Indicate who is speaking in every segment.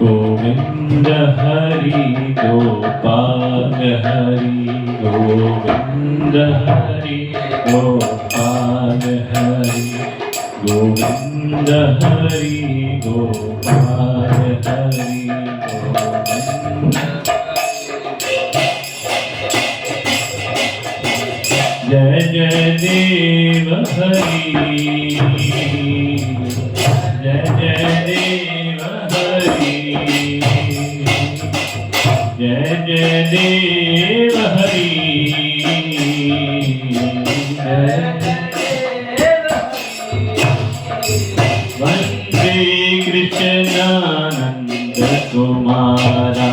Speaker 1: गोविंद हरि गोपाल हरि गोविंद हरि गोपाल हरि गोविंद हरि गोपाल हरि गोविंद जय जय देव हरि जय जय देव हरि जय जय देव हरि वंदे कृष्णानंद कुमारा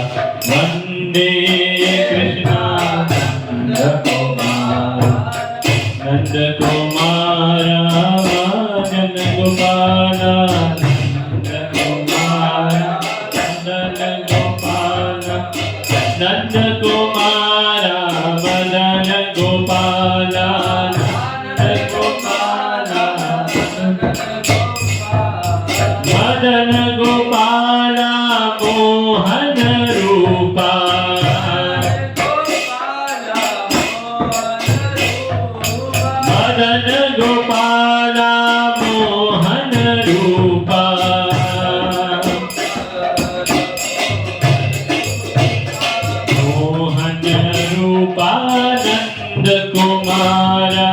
Speaker 1: वंदे कृष्णानंद कुमारा नंद कुमारा जन गोपाला नंद कुमारा नंद गोपाला नंद कुमारा मदन गोपाला नंद गोपाला मदन गोपाला मोहन रूपा मदन गोपाला मोहन रूपा मोहन रूपा नंद कुमारा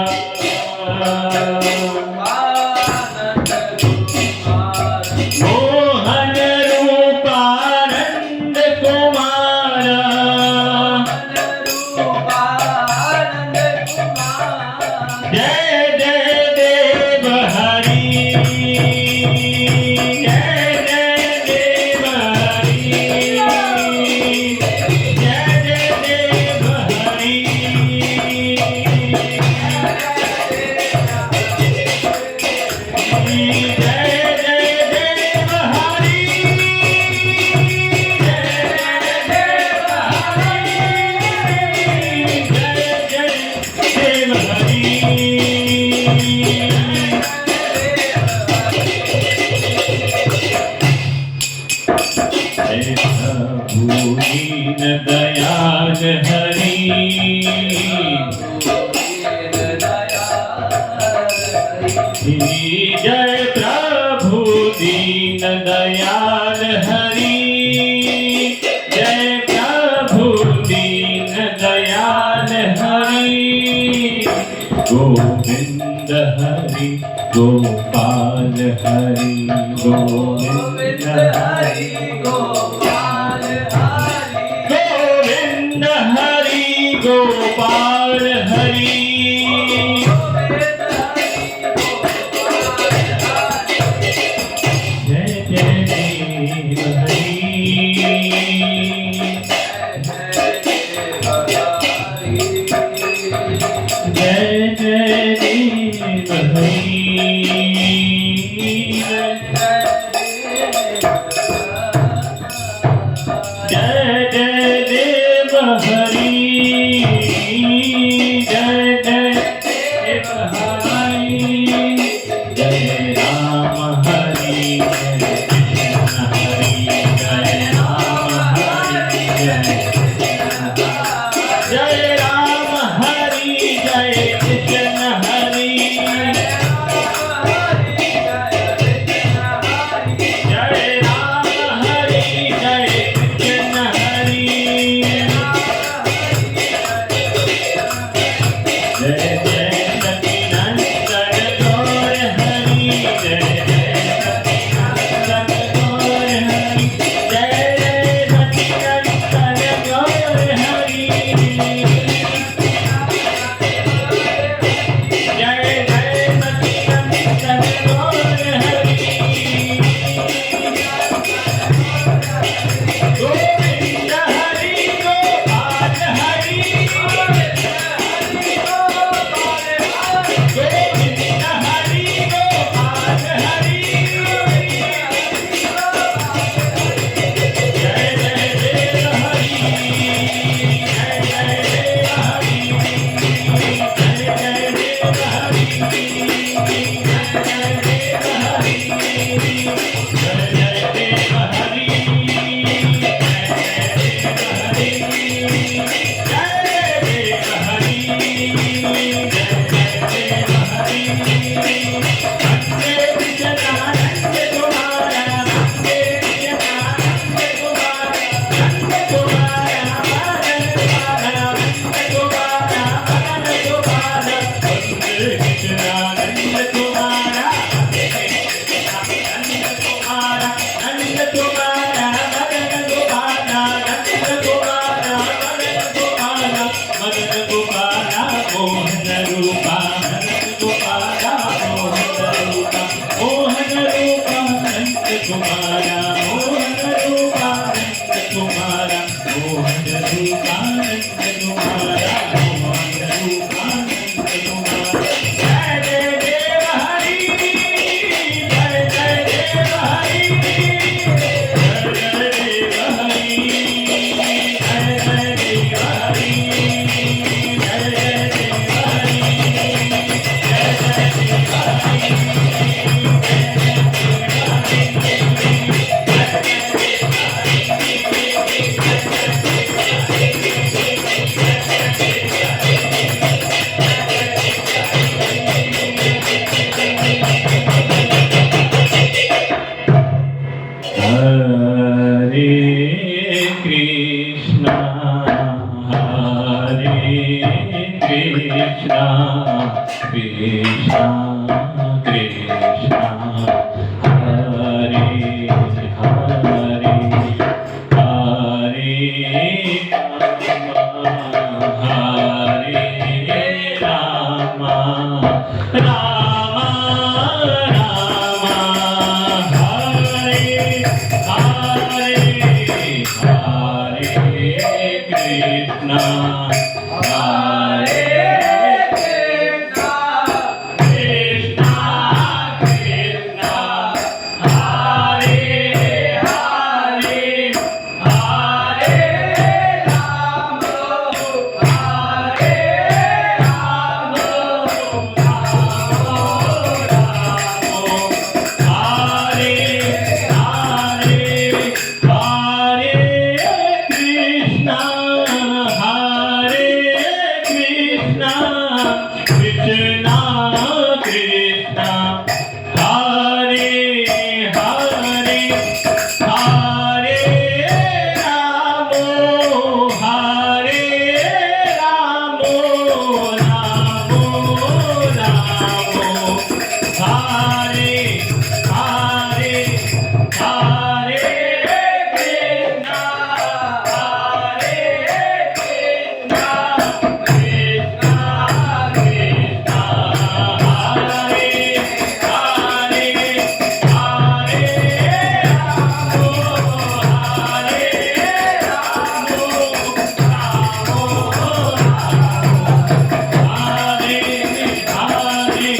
Speaker 1: मोहन रूपा नंद कुमारा जय जय देव हरि जय जय देव हरि जय जय देव हरि दीन दयाल हरि जय प्रभु दीन दयाल हरि जय प्रभु दीन दयाल हरि गोविंद हरि गोपाल हरि गोविंद हरि गोपाल हरि जय जय देव हरि जय जय देव हरि तुम्हारा मोहन रूपानंद तुम्हारा मोहन रूपानंद तुम्हारा मोहन रूपानंद तुम्हारा जय जय देव हरि जय जय देव हरि जय जय देव हरि जय जय देव हरि जय जय देव हरि जय जय देव हरे कृष्णा कृष्णा कृष्णा कृष्णा हरे हरे हरे राम राम राम हरे हरे हरे कृष्णा हरे कृष्णा कृष्णा कृष्णा हरे हरे हरे राम हरे राम हरे हरे हरे कृष्णा कृष्णा कृष्णा हरे हरे हरे राम राम राम हरे हरे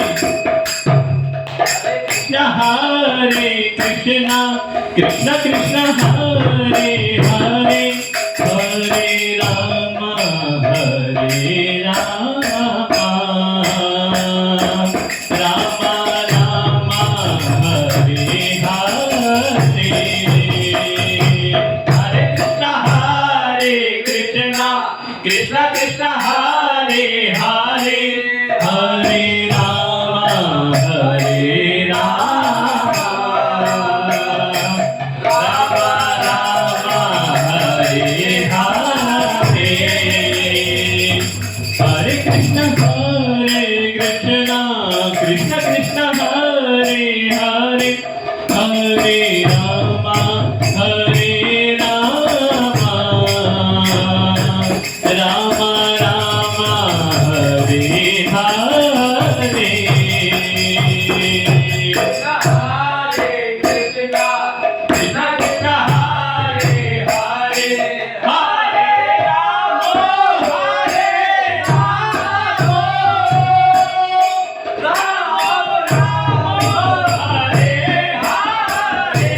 Speaker 1: हरे कृष्णा कृष्णा कृष्णा कृष्णा हरे हरे हरे हरे कृष्णा कृष्ण कृष्ण हरे हरे हरे राम राम राम हरे हरे हरे कृष्ण कृष्ण कृष्ण हरे हरे हरे राम हरे कृष्ण कृष्ण कृष्ण हरे हरे हरे राम राम राम हरे हरे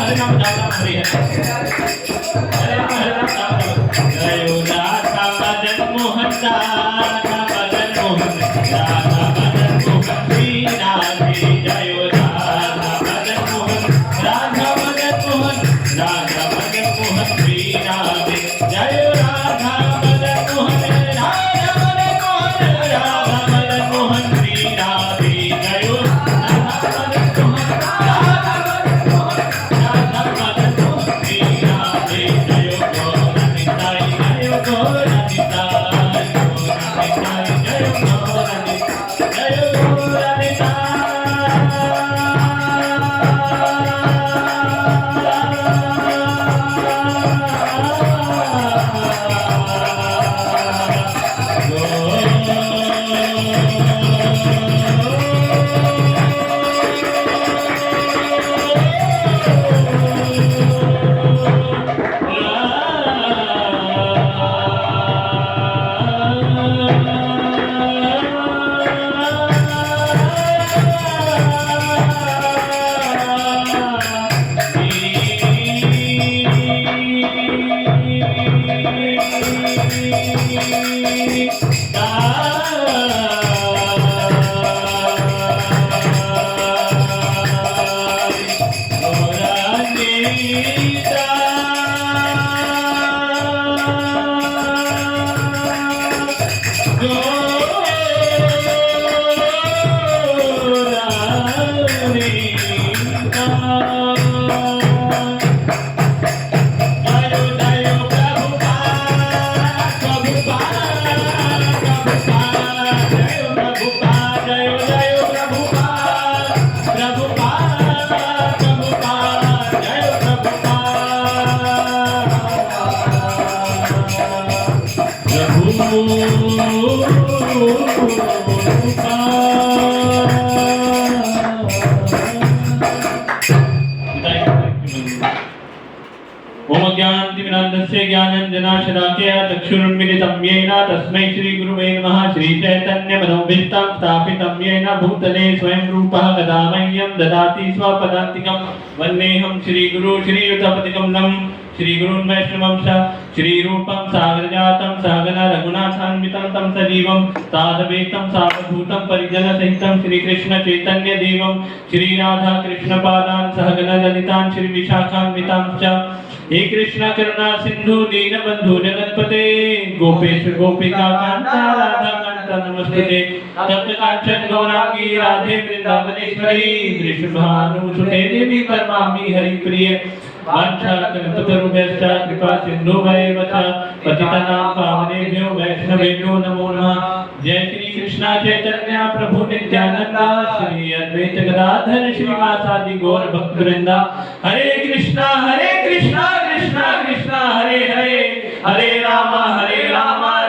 Speaker 2: Hare
Speaker 1: ओम ज्ञानांजनस्य ज्ञानांजनाशलाकया चक्षुरुन्मीलितं येन तस्मै श्री गुरुवे नमः। श्री चैतन्य मनोभीष्टं स्थापितं येन भूतले स्वयं रूपः कदा मह्यं ददाति स्वपदान्तिकं। वन्देऽहं श्री गुरु श्रीयुतपतिकमलं श्री गुरुन् वैष्णवंश श्री रूपं सागरजातं सहगना रघुनाथान्वितं तं सजीवं साधवेतं सावधूतं परिजनसहितं श्री कृष्ण चैतन्य देवं श्री राधा कृष्ण पादान् सहगना ललितान् श्री विशाखान्वितांश्च। हे कृष्ण करुणा सिंधु दीनबंधु जगत्पते गोपेश गोपिका कांता राधा कांता नमस्ते। तप्त कांचन गौरांगी राधे वृंदावनेश्वरी वृषभानुसुते देवी परमामि हरिप्रिय। वाञ्छाकल्पतरुभ्यश्च कृपा सिन्धुभ्येव च पतितानां पावनेभ्यो वैष्णवेभ्यो नमो नमः। जय श्री कृष्ण चैतन्य प्रभु नित्यानंद श्री अद्वैत गदाधर श्रीवासादि गौर भक्तवृंद। हरे कृष्णा कृष्णा कृष्णा हरे हरे हरे राम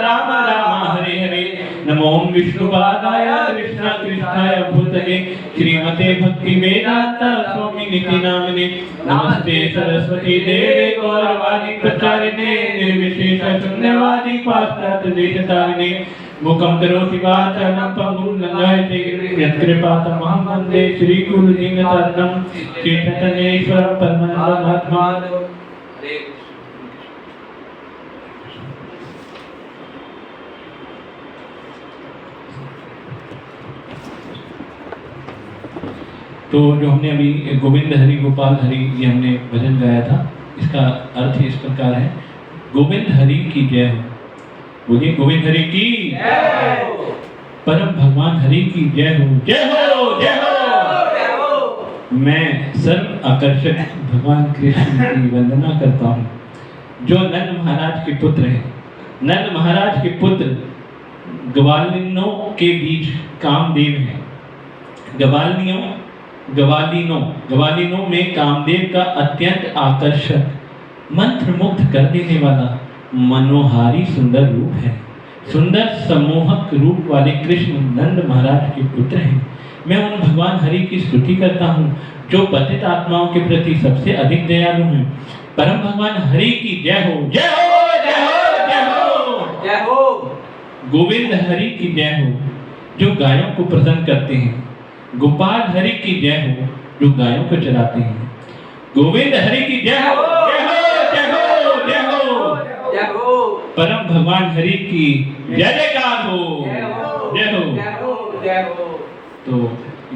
Speaker 1: राम राम हरे हरे। नमो विष्णुपादाय कृष्ण कृष्णाय भूतले श्रीमते भक्ति वेदांत स्वामी निति नामिने। नमस्ते सरस्वती देवे गौरवाणी प्रचारिणे निर्विशेष शून्यवादी पाश्चात्य देशतारिणे। मुखं करोति वाचालं पंगुं लंघयते यत्कृपातमहं वन्दे श्रीगुरुदीनचरणं। श्रीचैतन्येश्वरं परमानन्दमात्मानं। तो जो हमने अभी गोविंद हरि गोपाल हरि ये हमने भजन गाया था, इसका अर्थ इस प्रकार है। गोविंद हरि की जय हो। बोलिए गोविंद हरि की जय हो। परम भगवान हरि की जय हो। जय हो जय हो। मैं सर्व आकर्षक भगवान कृष्ण की वंदना करता हूँ, जो नंद महाराज के पुत्र हैं। नंद महाराज के पुत्र ग्वालिनों के बीच कामदेव हैं। ग्वालिनों में कामदेव का अत्यंत आकर्षक मंत्रमुग्ध कर देने वाला मनोहारी सुंदर रूप है। सुंदर सम्मोहक रूप वाले कृष्ण नंद महाराज के पुत्र हैं। मैं उन भगवान हरि की स्तुति करता हूँ जो पतित आत्माओं के प्रति सबसे अधिक दयालु हैं। परम भगवान हरि की जय हो। जय हो जय हो जय हो जय हो। गोविंद हरि की जय हो, जो गायों को प्रसन्न करते हैं। गोपाल हरि की जय हो, जो गायों को चराते हैं। गोविंद हरि की जय हो। जय हो जय हो जय हो जय हो। परम भगवान हरि की जय जयकार हो। जय हो जय हो। तो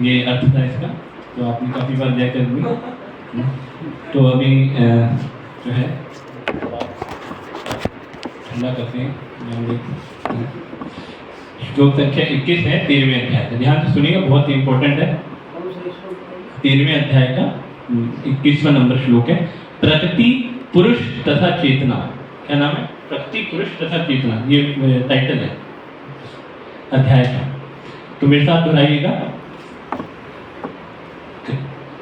Speaker 1: ये अर्थ था इसका, तो आपने काफी बार जय कर दी। तो अभी जो है ठंडा करते हैं। श्लोक संख्या 21 है 13वें अध्याय का। ध्यान से सुनिएगा, बहुत ही इंपॉर्टेंट है। 13वें अध्याय का 21वां नंबर श्लोक है। प्रकृति पुरुष तथा चेतना। क्या नाम है? प्रकृति पुरुष तथा चेतना, ये टाइटल है अध्याय का। तो मेरे साथ दोहराइएगा।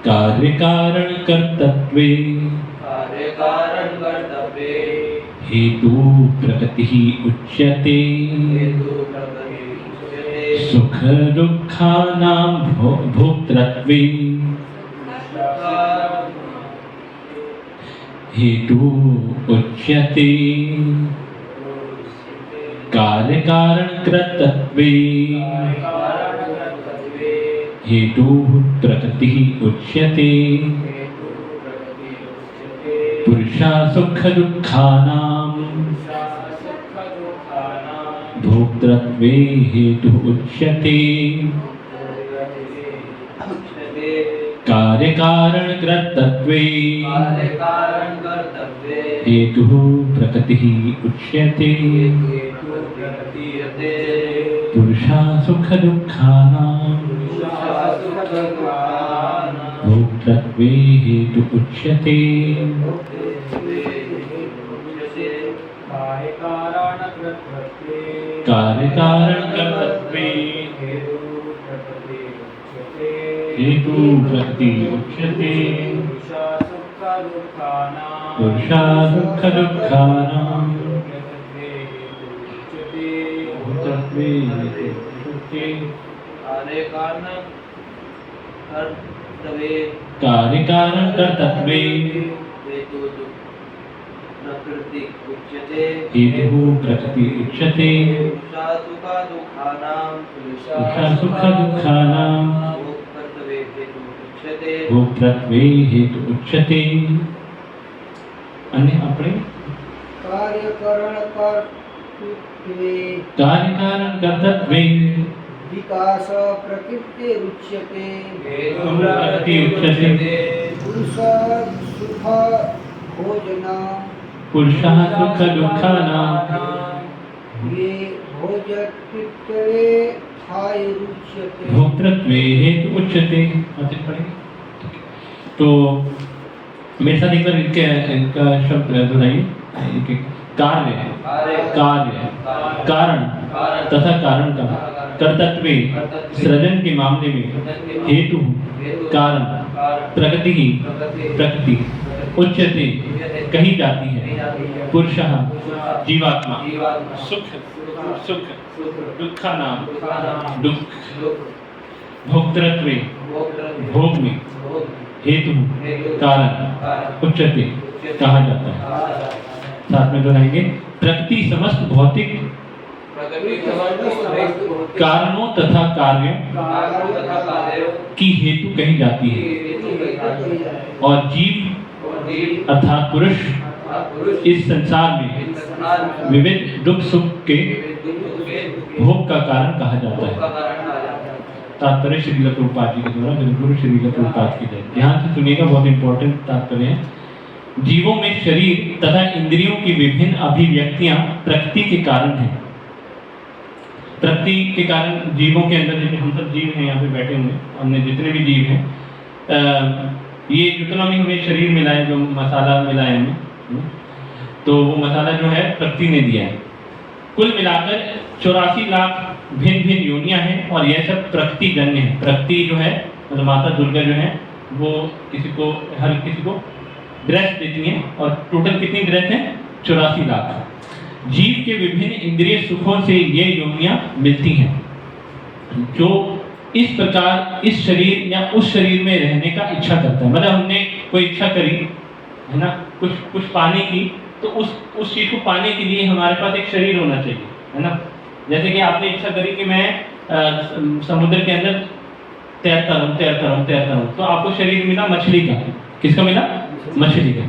Speaker 1: कार्य कारण कर्तव्ये हेतु प्रकृति उच्यते सुख दुःखानां भोक्तृत्वे हेतु उच्यते कार्य कारण कृतत्वे हेतु प्रकृति उच्यते पुरुषा सुख दुःखानां भोक्तृत्वे हेतु उच्यते कार्य कारण कृतत्वे हेतु प्रकृति उच्यते पुरुषा सुख दुःखानां भोक्तृत्वे हेतु उच्यते कार्य कारण कर्तव्ये हेतु प्रकृति उच्यते पुरुषा सुख दुःखानां भोक्तृत्वे हेतु उच्यते कार्य कारण कर्तव्ये हेतु प्रकृति उच्यते पुरुषा सुख दुःखानां भोक्तृत्वे हेतु उच्यते। अन्य अपने
Speaker 2: कार्यकरण
Speaker 1: कर्तव्ये
Speaker 2: विकास प्रकृति उच्यते
Speaker 1: प्रकृति उच्यते
Speaker 2: पुरुष सुख भोजना
Speaker 1: पुरुषः सुख दुःखानां
Speaker 2: ये भोजकृत्वे थायरुच्यते
Speaker 1: भोक्तृत्वे हेतु उच्यते। तो मेरे साथ एक बार इनका शब्द दोहराइए। कार्य कार्य कारण तथा कारण का कर्तव्य सृजन के मामले में हेतु कारण प्रकृति ही प्रकृति उच्यते कही जाती है। पुरुषः जीवात्मा सुख सुख दुःखानां दुख भोक्तृत्वे भोग में हेतु कारण उच्यते कहा जाता है। साथ में दोहराएंगे प्रकृति समस्त भौतिक कारणों तथा कार्यों की हेतु कही जाती है और जीव अर्थात पुरुष इस संसार में विविध दुख सुख के भोग का कारण कहा जाता है। तात्पर्य श्रील प्रभुपाद जी के द्वारा जगद्गुरु श्रील प्रभुपाद की जय। ध्यान से सुनिएगा, बहुत इंपॉर्टेंट तात्पर्य है। जीवों में शरीर तथा इंद्रियों की विभिन्न अभिव्यक्तियां प्रकृति के कारण हैं। प्रकृति के कारण जीवों के अंदर, जैसे हम सब जीव हैं यहाँ पे बैठे हुए, हमने जितने भी जीव हैं, ये जितना भी हमें शरीर मिला है, जो मसाला मिला है हमें, तो वो मसाला जो है प्रकृति ने दिया है। कुल मिलाकर 84 लाख भिन्न भिन्न योनियां हैं और यह सब प्रकृति जन्य है। प्रकृति जो है मतलब माता दुर्गा जो है वो हर किसी को ड्रेस देती हैं और टोटल कितनी ड्रेस हैं? 84 लाख। जीव के विभिन्न इंद्रिय सुखों से ये योनियां मिलती हैं, जो इस प्रकार इस शरीर या उस शरीर में रहने का इच्छा करता है। मतलब हमने कोई इच्छा करी है ना, कुछ पाने की, तो उस चीज को पाने के लिए हमारे पास एक शरीर होना चाहिए, है ना। जैसे कि आपने इच्छा करी कि मैं समुद्र के अंदर तैरता रहूं, तो आपको शरीर मिला मछली का। किसका मिला? मछली का।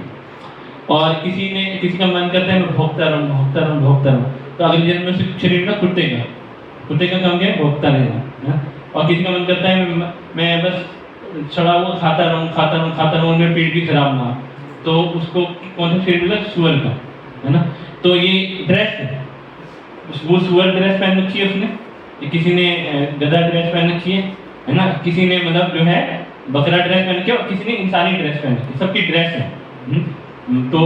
Speaker 1: और किसी का मन करता है मैं भोगता रहूं, तो अगले जन्म में उसे शरीर मिला कुत्ते का काम क्या है? भोगता रहना। और किसी का मन करता है मैं बस छड़ा हुआ खाता रहूं, मेरा पेट भी खराब ना, तो उसको कौन सा शरीर मिला? सुअर का, है ना। तो ये ड्रेस है, वो सुअर ड्रेस पहन रखी है उसने, किसी ने गधा ड्रेस पहन रखी है ना, किसी ने मतलब जो है बकरा ड्रेस पहन रखी है, और किसी ने इंसानी ड्रेस पहन रखी है। सबकी ड्रेस है। तो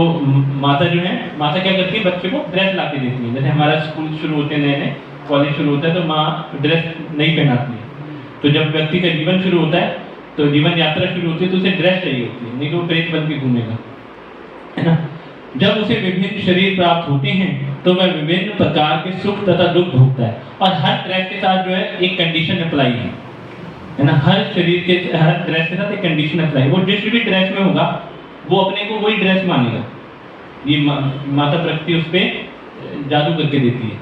Speaker 1: माता जो है, माता क्या करती है? बच्चे को ड्रेस ला के देती है। जैसे हमारा स्कूल शुरू होते हैं, नए कॉलेज शुरू होता है, तो माँ ड्रेस नहीं पहनाती है। तो जब व्यक्ति का जीवन शुरू होता है, तो जीवन यात्रा शुरू होती है, तो उसे ड्रेस चाहिए होती है, नहीं तो वो प्रेत बन के घूमेगा, है ना। जब उसे विभिन्न शरीर प्राप्त होते हैं तो वह विभिन्न प्रकार के सुख तथा दुख भोगता है। और हर ड्रेस के साथ जो है एक कंडीशन अप्लाई है ना, हर शरीर के हर ड्रेस के साथ एक कंडीशन अप्लाई। वो जिस भी ड्रेस में होगा वो अपने को वही ड्रेस मानेगा। ये माता प्रकृति उस पर जादू करके देती है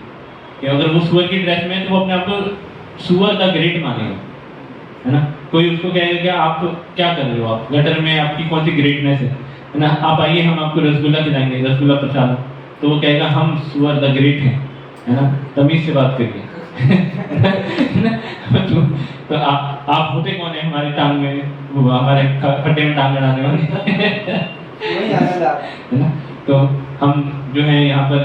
Speaker 1: कि अगर वो सुअर की ड्रेस में है तो वो अपने आप को सुअर का ग्रेट मानेगा, है ना। कोई उसको कहेगा कि आप क्या कर रहे हो, आप गटर में आपकी कौन सी ग्रेटनेस है ना, आप आइए हम आपको रसगुल्ला खिलाएंगे, रसगुल्ला प्रसाद, तो वो कहेगा हम सुअर द ग्रेट हैं, है ना, तमीज से बात करिए। तो आप होते कौन है हमारी टांग में, वो हमारे खड्डे में टांग लड़ाने वाले, है ना। तो हम जो है यहाँ पर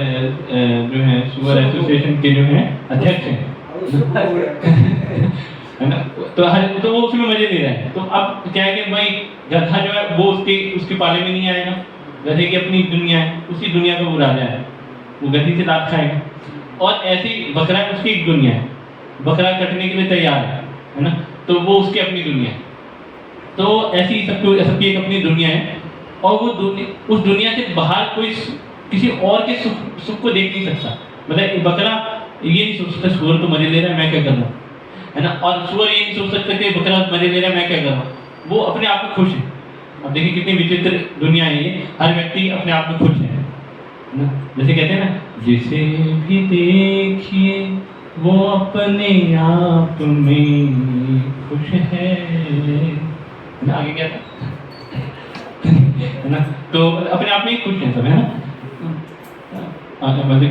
Speaker 1: जो है सुअर एसोसिएशन के जो है अध्यक्ष हैं, है ना। तो वो उसमें मजे ले रहा है। तो अब क्या है कि भाई गधा जो है वो उसके पाले में नहीं आएगा, गधे की अपनी दुनिया है, उसी दुनिया का वो राजा है, वो गधी से लात खाएगा। और ऐसी बकरा उसकी एक दुनिया है, बकरा कटने के लिए तैयार है ना, तो वो उसकी अपनी दुनिया है। तो ऐसी सबकी एक अपनी दुनिया है, और वो उस दुनिया से बाहर कोई किसी और के सुख को देख नहीं सकता। मतलब बकरा ये नहीं सोच सकता सुअर तो मजे ले रहा है, मैं क्या कर रहा हूँ, है ना। और सुअर ये नहीं सोच सकता कि बकरा मजे ले रहा है, मैं क्या कर रहा हूँ। वो अपने आप में खुश है। अब देखिए कितनी विचित्र दुनिया है ये, हर व्यक्ति अपने आप में खुश है ना। जैसे कहते हैं ना, जिसे भी देखिए वो अपने आप में खुश है ना। आगे क्या था, है ना। तो अपने आप में ही खुश है सब, है ना।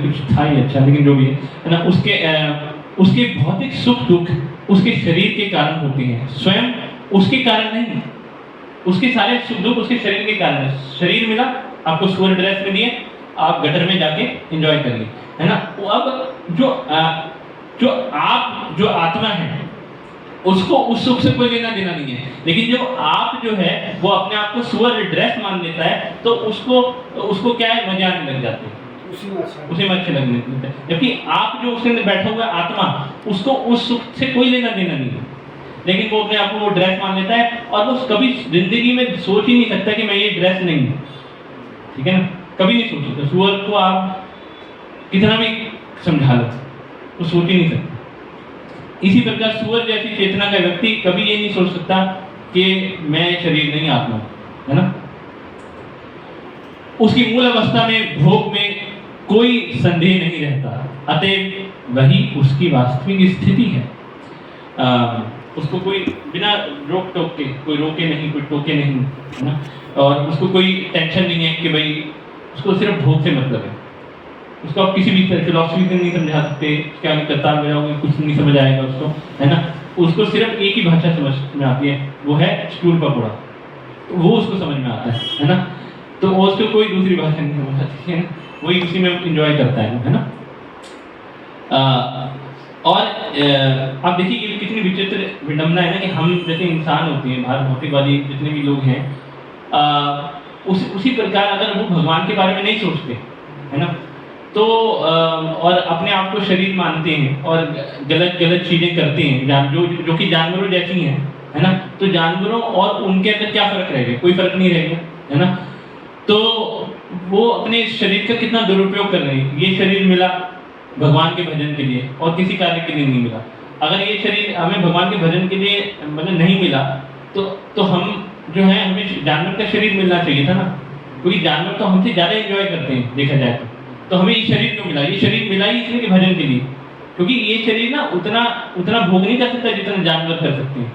Speaker 1: कुछ था ही अच्छा, लेकिन जो भी है ना, उसके भौतिक सुख दुख उसके शरीर के कारण होते हैं, स्वयं उसके कारण नहीं। उसके सारे सुख दुख उसके शरीर के कारण है। शरीर मिला आपको, सुअर ड्रेस मिली है, आप गटर में जाके एंजॉय करिए, है ना। अब जो आत्मा है उसको उस सुख से कोई लेना देना नहीं है। लेकिन जो आप जो है वो अपने आप को सुअर ड्रेस मान लेता है, तो उसको क्या है, मजे आने लग जाते हैं, उसे में अच्छे लगने लगते हैं। जबकि आप जो उसके अंदर बैठा हुआ आत्मा, उसको उस सुख से कोई लेना देना नहीं है, लेकिन वो अपने आप को वो ड्रेस मान लेता है। और वो कभी जिंदगी में सोच ही नहीं सकता कि मैं ये ड्रेस नहीं हूँ, ठीक है ना, कभी नहीं सोच सकता। सुअर को आप कितना भी समझा लो, वो सोच ही नहीं सकता। इसी प्रकार सुअर जैसी चेतना का व्यक्ति कभी ये नहीं सोच सकता कि मैं शरीर नहीं आत्मा, है ना। उसकी मूल अवस्था में भोग में कोई संदेह नहीं रहता, अतएव वही उसकी वास्तविक स्थिति है। उसको कोई बिना रोक टोक के, कोई रोके नहीं, कोई टोके नहीं, है ना। और उसको कोई टेंशन नहीं है कि भाई उसको सिर्फ भोग से मतलब है। उसको आप किसी भी फिलॉसफी से नहीं समझा सकते, क्या करता में जाओगे कुछ नहीं समझ आएगा उसको, है ना। उसको सिर्फ एक ही भाषा समझ में आती है, वो है स्टूल पकौड़ा, तो वो उसको समझ में आता है ना। तो उसको कोई दूसरी भाषा नहीं समझ आती है, वही उसी में एंजॉय करता है ना। और आप देखिए कि कितनी विचित्र विडंबना है ना कि हम जैसे इंसान होते हैं, बाहर भौतिकवादी जितने भी लोग हैं, उसी प्रकार अगर वो भगवान के बारे में नहीं सोचते, है ना, तो और अपने आप को शरीर मानते हैं और गलत चीजें करते हैं, जो कि जानवरों जैसी हैं, है ना। तो जानवरों और उनके अंदर क्या फर्क रहेगा, कोई फर्क नहीं रहेगा, है ना। तो वो अपने शरीर का कितना दुरुपयोग कर रहे हैं। ये शरीर मिला भगवान के भजन के लिए और किसी कार्य के लिए नहीं मिला। अगर ये शरीर हमें भगवान के भजन के लिए मतलब नहीं मिला, तो हम जो है, हमें जानवर का शरीर मिलना चाहिए था ना, क्योंकि जानवर तो हमसे ज़्यादा एंजॉय करते हैं देखा जाए तो हमें ये शरीर क्यों मिला। ये शरीर मिला ही इसलिए कि भजन के लिए, क्योंकि ये शरीर ना उतना भोग नहीं कर सकता जितना जानवर कर सकते हैं।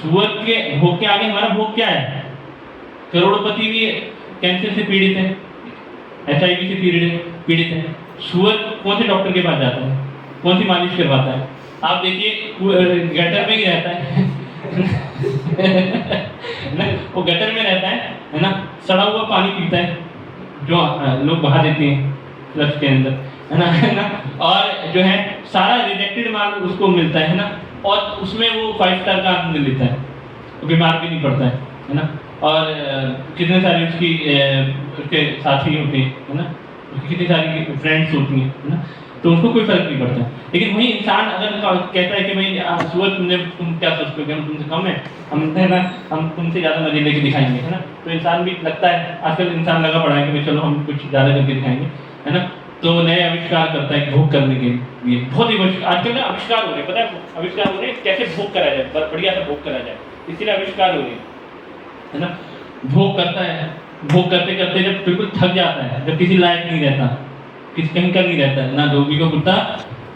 Speaker 1: सुअर के भोग के आगे हमारा भोग क्या है। करोड़पति भी कैंसर से पीड़ित है, HIV से पीड़ित है। सुअर कौन से डॉक्टर के पास जाता है, कौन सी मालिश करवाता है। आप देखिए गटर में ही रहता है वो गटर में रहता है ना, सड़ा हुआ पानी पीता है जो लोग बहा देते हैं फ्लश के अंदर, है ना। और जो है सारा रिजेक्टेड माल उसको मिलता है ना, और उसमें वो 5 स्टार का आनंद लेता है, बीमार भी नहीं पड़ता है ना। और कितने सारे उसके साथी होते हैं, है ना, उसकी कितनी सारी फ्रेंड्स होती हैं, है ना। तो उसको कोई फर्क नहीं पड़ता। लेकिन वही इंसान अगर कहता है कि भाई सुअर तुम क्या सोचते हो कि हम तुमसे कम है, हम तुमसे ज़्यादा मजे लेके दिखाएंगे, है ना। तो इंसान भी लगता है, आजकल इंसान लगा पड़ा है कि भाई चलो हम कुछ ज़्यादा करके दिखाएंगे, है ना। तो नए आविष्कार करता है भोग करने के लिए, बहुत ही आजकल ना आविष्कार हो रहे हैं, पता है आविष्कार हो रहे हैं कैसे भोग करा जाए, बढ़िया से भोग करा जाए, इसीलिए आविष्कार हो रहे हैं, है ना। भोग करता है, भोग करते करते जब बिल्कुल थक जाता है, जब किसी लायक नहीं रहता, किसी कहीं का नहीं रहता है, ना धोबी को कुत्ता,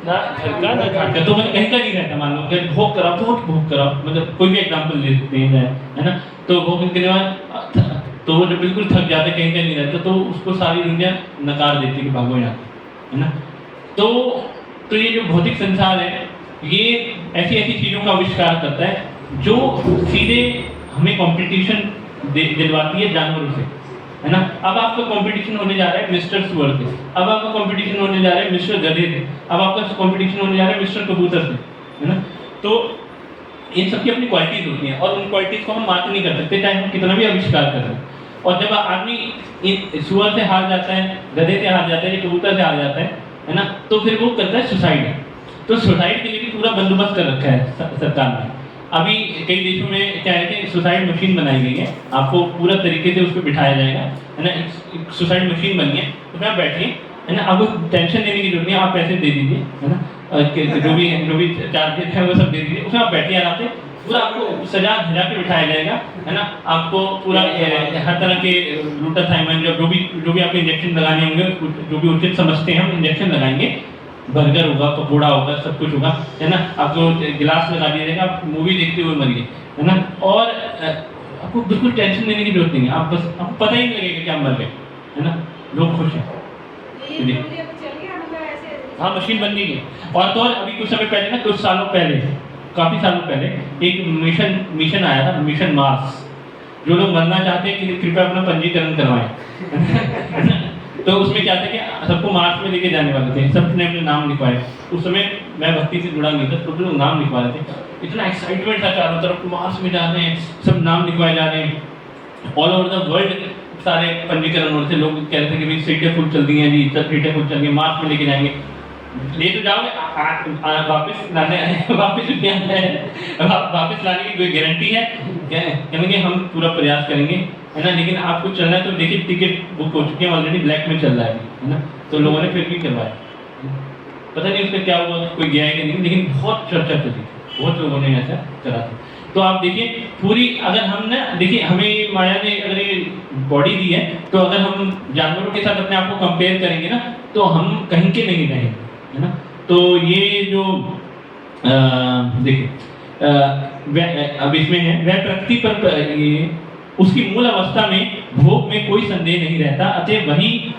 Speaker 1: ना घर का ना घाट का, तो मतलब कहीं का नहीं रहता, मान लो कि भोग कराओ, बहुत भोग कराओ, मतलब कोई भी एग्जाम्पल दे सकते हैं, है ना। तो भोग के बाद तो वो जब बिल्कुल थक जाते, कहीं का नहीं रहता, तो उसको सारी दुनिया नकार देती कि भागो यहाँ, है ना। तो ये जो भौतिक संसार है, ये ऐसी ऐसी चीज़ों का आविष्कार करता है जो सीधे हमें कंपटीशन दिलवाती है जानवरों से, है ना। अब आपका कंपटीशन होने जा रहा है मिस्टर सुअर से, अब आपका कंपटीशन होने जा रहा है मिस्टर गधे से, अब आपका कंपटीशन होने जा रहा है मिस्टर कबूतर से, है ना। तो इन सबकी अपनी क्वालिटीज होती हैं और उन क्वालिटीज को हम मात नहीं कर सकते, चाहे हम कितना भी आविष्कार कर रहे हैं। और जब आदमी इन सुअर से हार जाता है, गधे से हार जाता है, कबूतर से हार जाता है ना, तो फिर वो करता है सुसाइड। तो सुसाइड के लिए भी पूरा बंदोबस्त कर रखा है सरकार ने। अभी कई देशों में क्या है कि सुसाइड मशीन बनाई गई है, आपको पूरा तरीके से उस पर बिठाया जाएगा, है ना। एक सुसाइड मशीन बनी है, उसमें आप बैठिए, है ना, आपको टेंशन लेने की जरूरत नहीं है, आप पैसे दे दीजिए, है ना, जो भी चार्जेस है वो सब दे दीजिए, उसमें आप बैठिए आराम से, पूरा आपको सजा धजा के बिठाया जाएगा, है ना। आपको पूरा हर तरह के ग्लूटाथाइमन जो भी आपके इंजेक्शन लगाने होंगे, जो भी उचित समझते हैं हम इंजेक्शन लगाएंगे, बर्गर होगा, पकौड़ा होगा, सब कुछ होगा, है ना। आपको गिलास लगा दिया जाएगा, आप मूवी देखते हुए मरिए, है ना। और आपको बिल्कुल टेंशन लेने की जरूरत नहीं है, आप बस आपको पता ही नहीं लगेगा कि आप मर गए, है ना। लोग खुश हैं। हाँ, मशीन बन गई है। और तो और अभी कुछ समय पहले ना, कुछ सालों पहले, काफ़ी सालों पहले एक मिशन आया था, मिशन मार्स। जो लोग मरना चाहते हैं कि कृपया अपना पंजीकरण करवाएं। तो उसमें क्या था कि सबको मार्स में लेके जाने वाले थे, सबने अपने नाम लिखवाए। उस समय मैं भक्ति से जुड़ा नहीं था, तो लोग नाम लिखवा रहे थे, इतना एक्साइटमेंट था चारों तरफ, मार्स में जा रहे हैं, सब नाम लिखवाए जा रहे हैं। ऑल ओवर द वर्ल्ड सारे पंजीकरण हो रहे थे, लोग कह रहे थे कि भाई सीटें फुल चल रही हैं जी, सीटें फुल चल रही हैं, मार्स में लेके जाएंगे। ले तो जाओगे, वापस लाने वापस लाने की कोई गारंटी है? कहेंगे हम पूरा प्रयास करेंगे, है ना, लेकिन आपको चलना है तो देखिए टिकट बुक हो चुकी है ऑलरेडी, ब्लैक में चल रहा है ना। तो लोगों ने फिर भी करवाया, पता नहीं उसका क्या हुआ, कोई गया है कि नहीं, लेकिन बहुत चर्चा चली, बहुत लोगों ने ऐसा करा था। तो आप देखिए पूरी, अगर हम ना देखिए, हमें माया ने अगर ये बॉडी दी है, तो अगर हम जानवरों के साथ अपने आप को कंपेयर करेंगे ना, तो हम कहीं के नहीं रहेंगे, है ना। तो ये जो देखिए अब इसमें है, वह प्रकृति पर ये उसकी मूल अवस्था में भोग में कोई संदेह नहीं रहता, अतः वही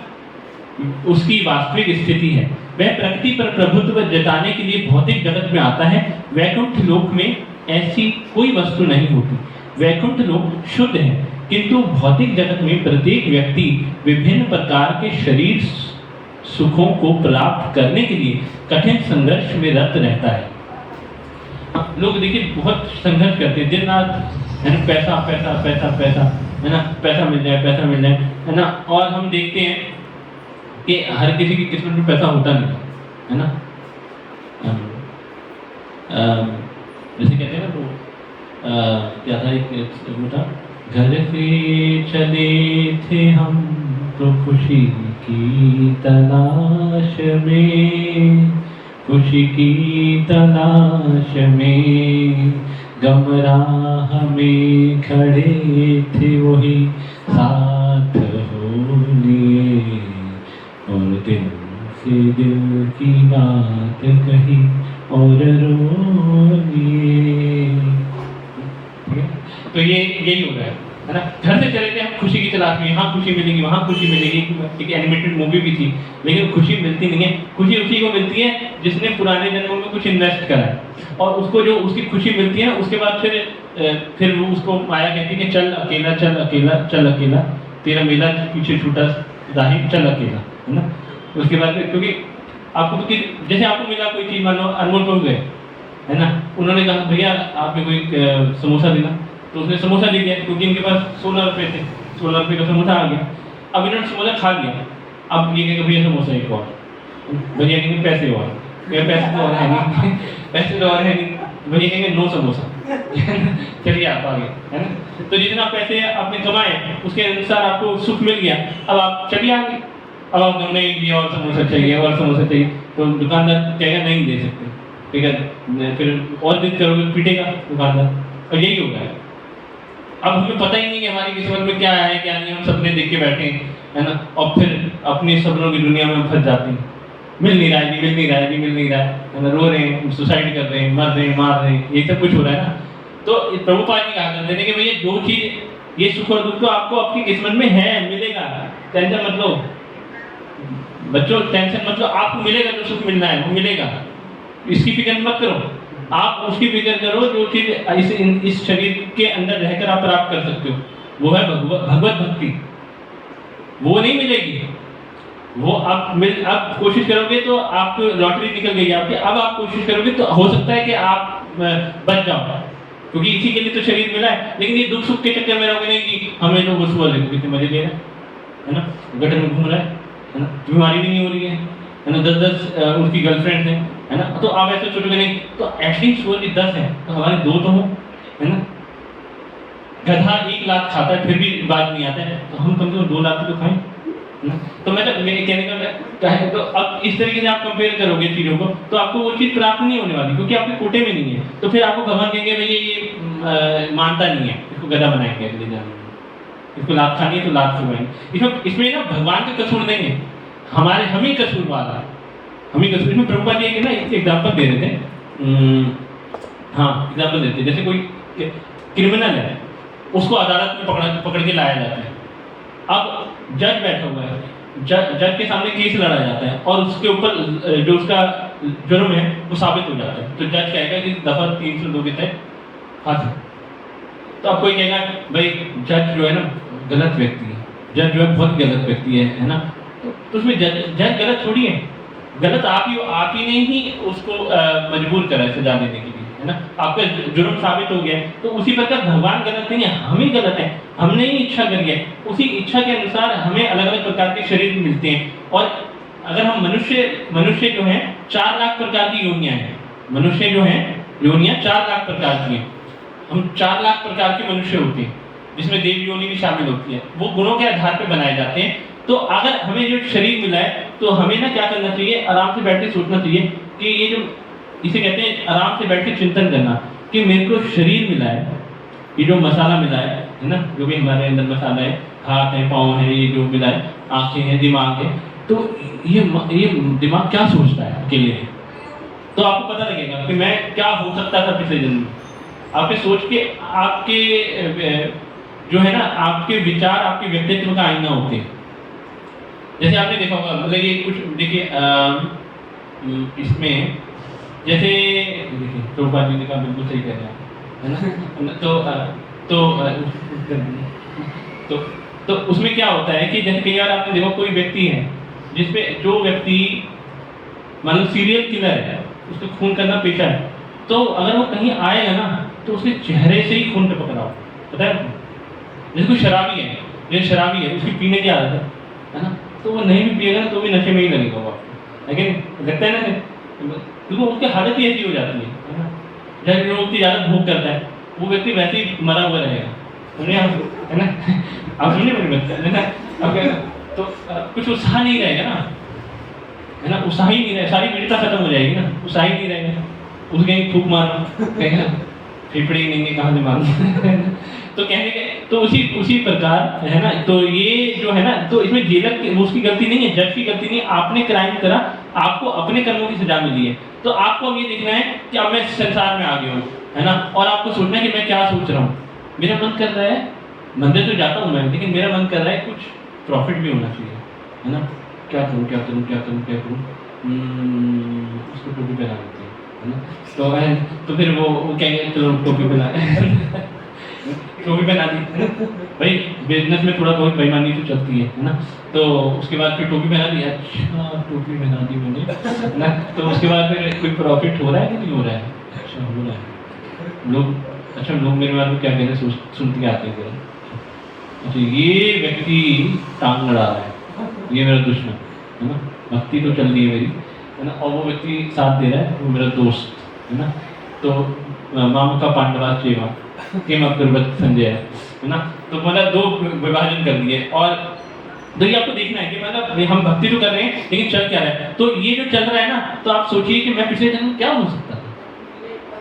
Speaker 1: उसकी वास्तविक स्थिति है। वह प्रकृति पर प्रभुत्व जताने के लिए भौतिक जगत में आता है। वैकुंठ लोक में ऐसी कोई वस्तु नहीं होती। वैकुंठ लोक शुद्ध है, किंतु भौतिक जगत में प्रत्येक व्यक्ति विभिन्न प्रकार के शरीर सुखों को प्राप्त करने के लिए कठिन संघर्ष में रत रहता है। लोग देखिए बहुत संघर्ष करते हैं दिन रात, है ना, पैसा पैसा पैसा पैसा, है ना, पैसा मिल जाए, है ना। और हम देखते हैं कि हर किसी की किस्मत में पैसा होता नहीं, है ना। जैसे कहते हैं ना, तो क्या था, एक वो था, घर से चले थे हम तो खुशी की तलाश में, खुशी की तलाश में, गम राह में खड़े थे वही साथ हो लिए, और दिल से दिल की बात कही और रो लिए। तो ये यही हो रहा है ना। घर से चले थे हम खुशी की तलाश में, यहाँ खुशी मिलेगी, वहाँ खुशी मिलेगी। एक एनिमेटेड मूवी भी थी, लेकिन खुशी मिलती नहीं है। खुशी उसी को मिलती है जिसने पुराने जन्मों में कुछ इन्वेस्ट करा है, और उसको जो उसकी खुशी मिलती है, उसके बाद फिर वो उसको माया कहती है कि चल अकेला चल अकेला चल अकेला, तेरा मेला पीछे छूटा जाहिर, चल अकेला, है ना। उसके बाद क्योंकि आपको तो जैसे आपको मिला कोई चीज़, मान लो अनमोल पहुँच गए, है ना, उन्होंने कहा भैया आपने कोई समोसा देना, तो उसने समोसा दे दिया, क्योंकि इनके पास 16 रुपये थे, 16 रुपये का समोसा आ गया। अब इन्होंने समोसा खा लिया, अब ये कहेगा भैया समोसा एक और, भैया कहेंगे पैसे और, पैसे तो और है नहीं, पैसे तो और है नहीं, भैया कहेंगे नो समोसा। चलिए आप आगे, है ना। तो जितना पैसे आपने कमाए उसके अनुसार आपको सुख मिल गया, अब आप चलिए आगे। अब आप नहीं ये और समोसा चाहिए और समोसा चाहिए, तो दुकानदार कहेगा नहीं दे सकते, ठीक है, फिर और जिद करोगे पीटेगा दुकानदार, और यही होगा। अब हमें पता ही नहीं कि हमारी किस्मत में क्या है क्या नहीं, हम सपने देख के बैठे हैं, है ना, और फिर अपने सपनों की दुनिया में हम फंस जाते हैं। मिल नहीं रहा है जी, मिल नहीं रहा है जी, मिल नहीं रहा है ना, रो रहे हैं, सुसाइड कर रहे हैं, मर रहे हैं, मार रहे हैं, ये सब कुछ हो रहा है ना। तो प्रभुपाद जी कहा करते थे कि भैया जो चीज ये सुख और दुख तो आपको आपकी किस्मत में है, मिलेगा, टेंशन मत लो बच्चों, टेंशन मत लो, आपको मिलेगा, जो सुख मिलना है वो मिलेगा, इसकी फिक्र मत करो। आप उसकी फिक्र करो जो चीज इस शरीर के अंदर रहकर आप प्राप्त कर सकते हो, वो है भगवत भक्ति। वो नहीं मिलेगी, वो आप कोशिश करोगे तो आपको लॉटरी निकल गई आपकी, अब आप कोशिश करोगे तो हो सकता है कि आप बच जाओ, क्योंकि इसी के लिए तो शरीर मिला है। लेकिन ये दुख सुख के चक्कर में रहोगे नहीं कि हमें जो वो सुबह देखो कितने मजे ले रहा है ना, गटर में घूम रहा है ना, बीमारी भी नहीं हो रही है ना, 10-10 उनकी गर्लफ्रेंड है ना, तो आप ऐसे सोचोगे नहीं, तो एटलीस्ट सुबह की 10 है तो हमारे 2 तो हो, है ना। गधा 1 लाख खाता है फिर भी बात नहीं आता है, तो हम कम से कम 2 लाख तो खाएं ना। तो मतलब मेरे कहने का है, तो अब इस तरीके से आप कंपेयर करोगे चीज़ों को तो आपको वो चीज़ प्राप्त नहीं होने वाली, क्योंकि आपके कोटे में नहीं है। तो फिर आपको भगवान कहेंगे भैया ये मानता नहीं है, इसको गधा बनाएंगे अगले जन्म में, इसको लाभ खानी है तो लाभ छुड़वाएंगे। इसमें ना भगवान का कसूर नहीं है, हम ही कसूर वाला, हम ही कसूर। इसमें प्रभुपाद जी ना एक एग्जाम्पल दे रहे थे, हाँ एग्जाम्पल देते, जैसे कोई क्रिमिनल है, उसको अदालत में पकड़ के लाया जाता है। अब जज बैठा हुआ है, जज के सामने केस लड़ा जाता है और उसके ऊपर जो उसका जुर्म है वो साबित हो जाता है, तो जज कहेगा कि दफा 302 के तहत फांसी। तो अब कोई कहेगा भाई जज जो है ना गलत व्यक्ति है, जज जो है बहुत गलत व्यक्ति है ना, तो उसमें जज गलत थोड़ी है, गलत आप ही ने ही उसको मजबूर करा है सजा देने के लिए, है ना, आपका जुर्म साबित हो गया है। तो उसी प्रकार भगवान गलत नहीं है, हम ही गलत हैं, हमने ही इच्छा करी है, उसी इच्छा के अनुसार हमें अलग अलग प्रकार के शरीर मिलते हैं। और अगर हम मनुष्य जो हैं 4 लाख प्रकार की योनियां हैं, मनुष्य जो हैं योनियां 4 लाख प्रकार की हैं, हम 4 लाख प्रकार के मनुष्य होते हैं, जिसमें देव योनि भी शामिल होती है, वो गुणों के आधार पर बनाए जाते हैं। तो अगर हमें जो शरीर मिला है तो हमें ना क्या करना चाहिए, आराम से बैठ के सोचना चाहिए कि ये जो इसे कहते हैं आराम से बैठ के चिंतन करना कि मेरे को शरीर मिला है, ये जो मसाला मिला है ना, जो भी हमारे अंदर मसाला है, हाथ है, पाँव है, ये जो मिला है, आँखें हैं, दिमाग है, तो ये दिमाग क्या सोचता है अकेले, तो आपको पता लगेगा कि मैं क्या हो सकता था पिछले जन्म में। आपके सोच के आपके जो है ना आपके विचार आपके व्यक्तित्व का आईना होते हैं। जैसे आपने देखा होगा, मतलब ये कुछ देखिए इसमें जैसे देखिए प्रभुपाद जी ने कहा बिल्कुल सही कह रहे हैं, है ना। तो उसमें क्या होता है कि जैसे कई बार आपने देखा कोई व्यक्ति है जिसपे जो व्यक्ति मान लो सीरियल किलर है, उसको खून करना पेशा है, तो अगर वो कहीं आएगा ना तो उसके चेहरे से ही खून टपक रहा हो, पता है। जैसे कोई शराबी है, जैसे शराबी है उसकी पीने की आदत है ना, तो वो नहीं भी पिएगा ना तो भी नशे में ही लगेगा वो, लेकिन लगता है ना, क्योंकि उसकी हालत ही ऐसी हो जाती है ना। जब जो व्यक्ति ज़्यादा भूख करता है वो व्यक्ति वैसे ही मरा हुआ रहेगा, है ना। आप समझे मेरी बात, है ना। अब क्या तो कुछ उत्साह नहीं रहेगा ना, है ना, उत्साह ही नहीं रहेगा, सारी पीड़िता खत्म हो जाएगी ना, उत्साह ही नहीं रहेगा। उसके कहीं फूक मारो कहेगा फेफड़े ही नहीं कहाँ से मारो। तो कहने के तो उसी प्रकार है ना, तो ये जो है ना, तो इसमें जेलर की उसकी गलती नहीं है, जज की गलती नहीं है, आपने क्राइम करा, आपको अपने कर्मों की सजा मिली है। तो आपको अब ये देखना है कि अब मैं संसार में आ गया हूँ, है ना, और आपको सोचना है कि मैं क्या सोच रहा हूँ। मेरा मन कर रहा है, मंदिर तो जाता हूँ मैं, लेकिन मेरा मन कर रहा है कुछ प्रॉफिट भी होना चाहिए, है ना, क्या करूँ क्या करूँ क्या करूँ क्या करूँ, उसको टोपी पहना देते हैं, है ना। तो फिर वो कहेंगे चलो टोपी पहना टोपी पहना दी, भाई बिजनेस में थोड़ा बहुत बेईमानी तो चलती है ना। तो उसके बाद फिर टोपी पहना दी, अच्छा टोपी पहना दी मैंने ना, तो उसके बाद फिर कोई प्रॉफिट हो रहा है कि नहीं हो रहा है, अच्छा हो रहा है। लोग मेरे बारे में क्या कह रहे हैं सुनते के आते हैं, अच्छा ये व्यक्ति टांग लड़ा रहा है, ये मेरा दुश्मन, है ना, भक्ति तो चल रही है मेरी, है ना, और वो व्यक्ति साथ दे रहा है, वो मेरा दोस्त है ना, तो माम का पांडवा चेवा किम अग्रवत संजय है ना, तो मतलब दो विभाजन कर दिए। और तो ये आपको देखना है कि मतलब हम भक्ति तो कर रहे हैं लेकिन चल क्या रहा है। तो ये जो चल रहा है ना, तो आप सोचिए कि मैं पिछले जन्म क्या हो सकता था,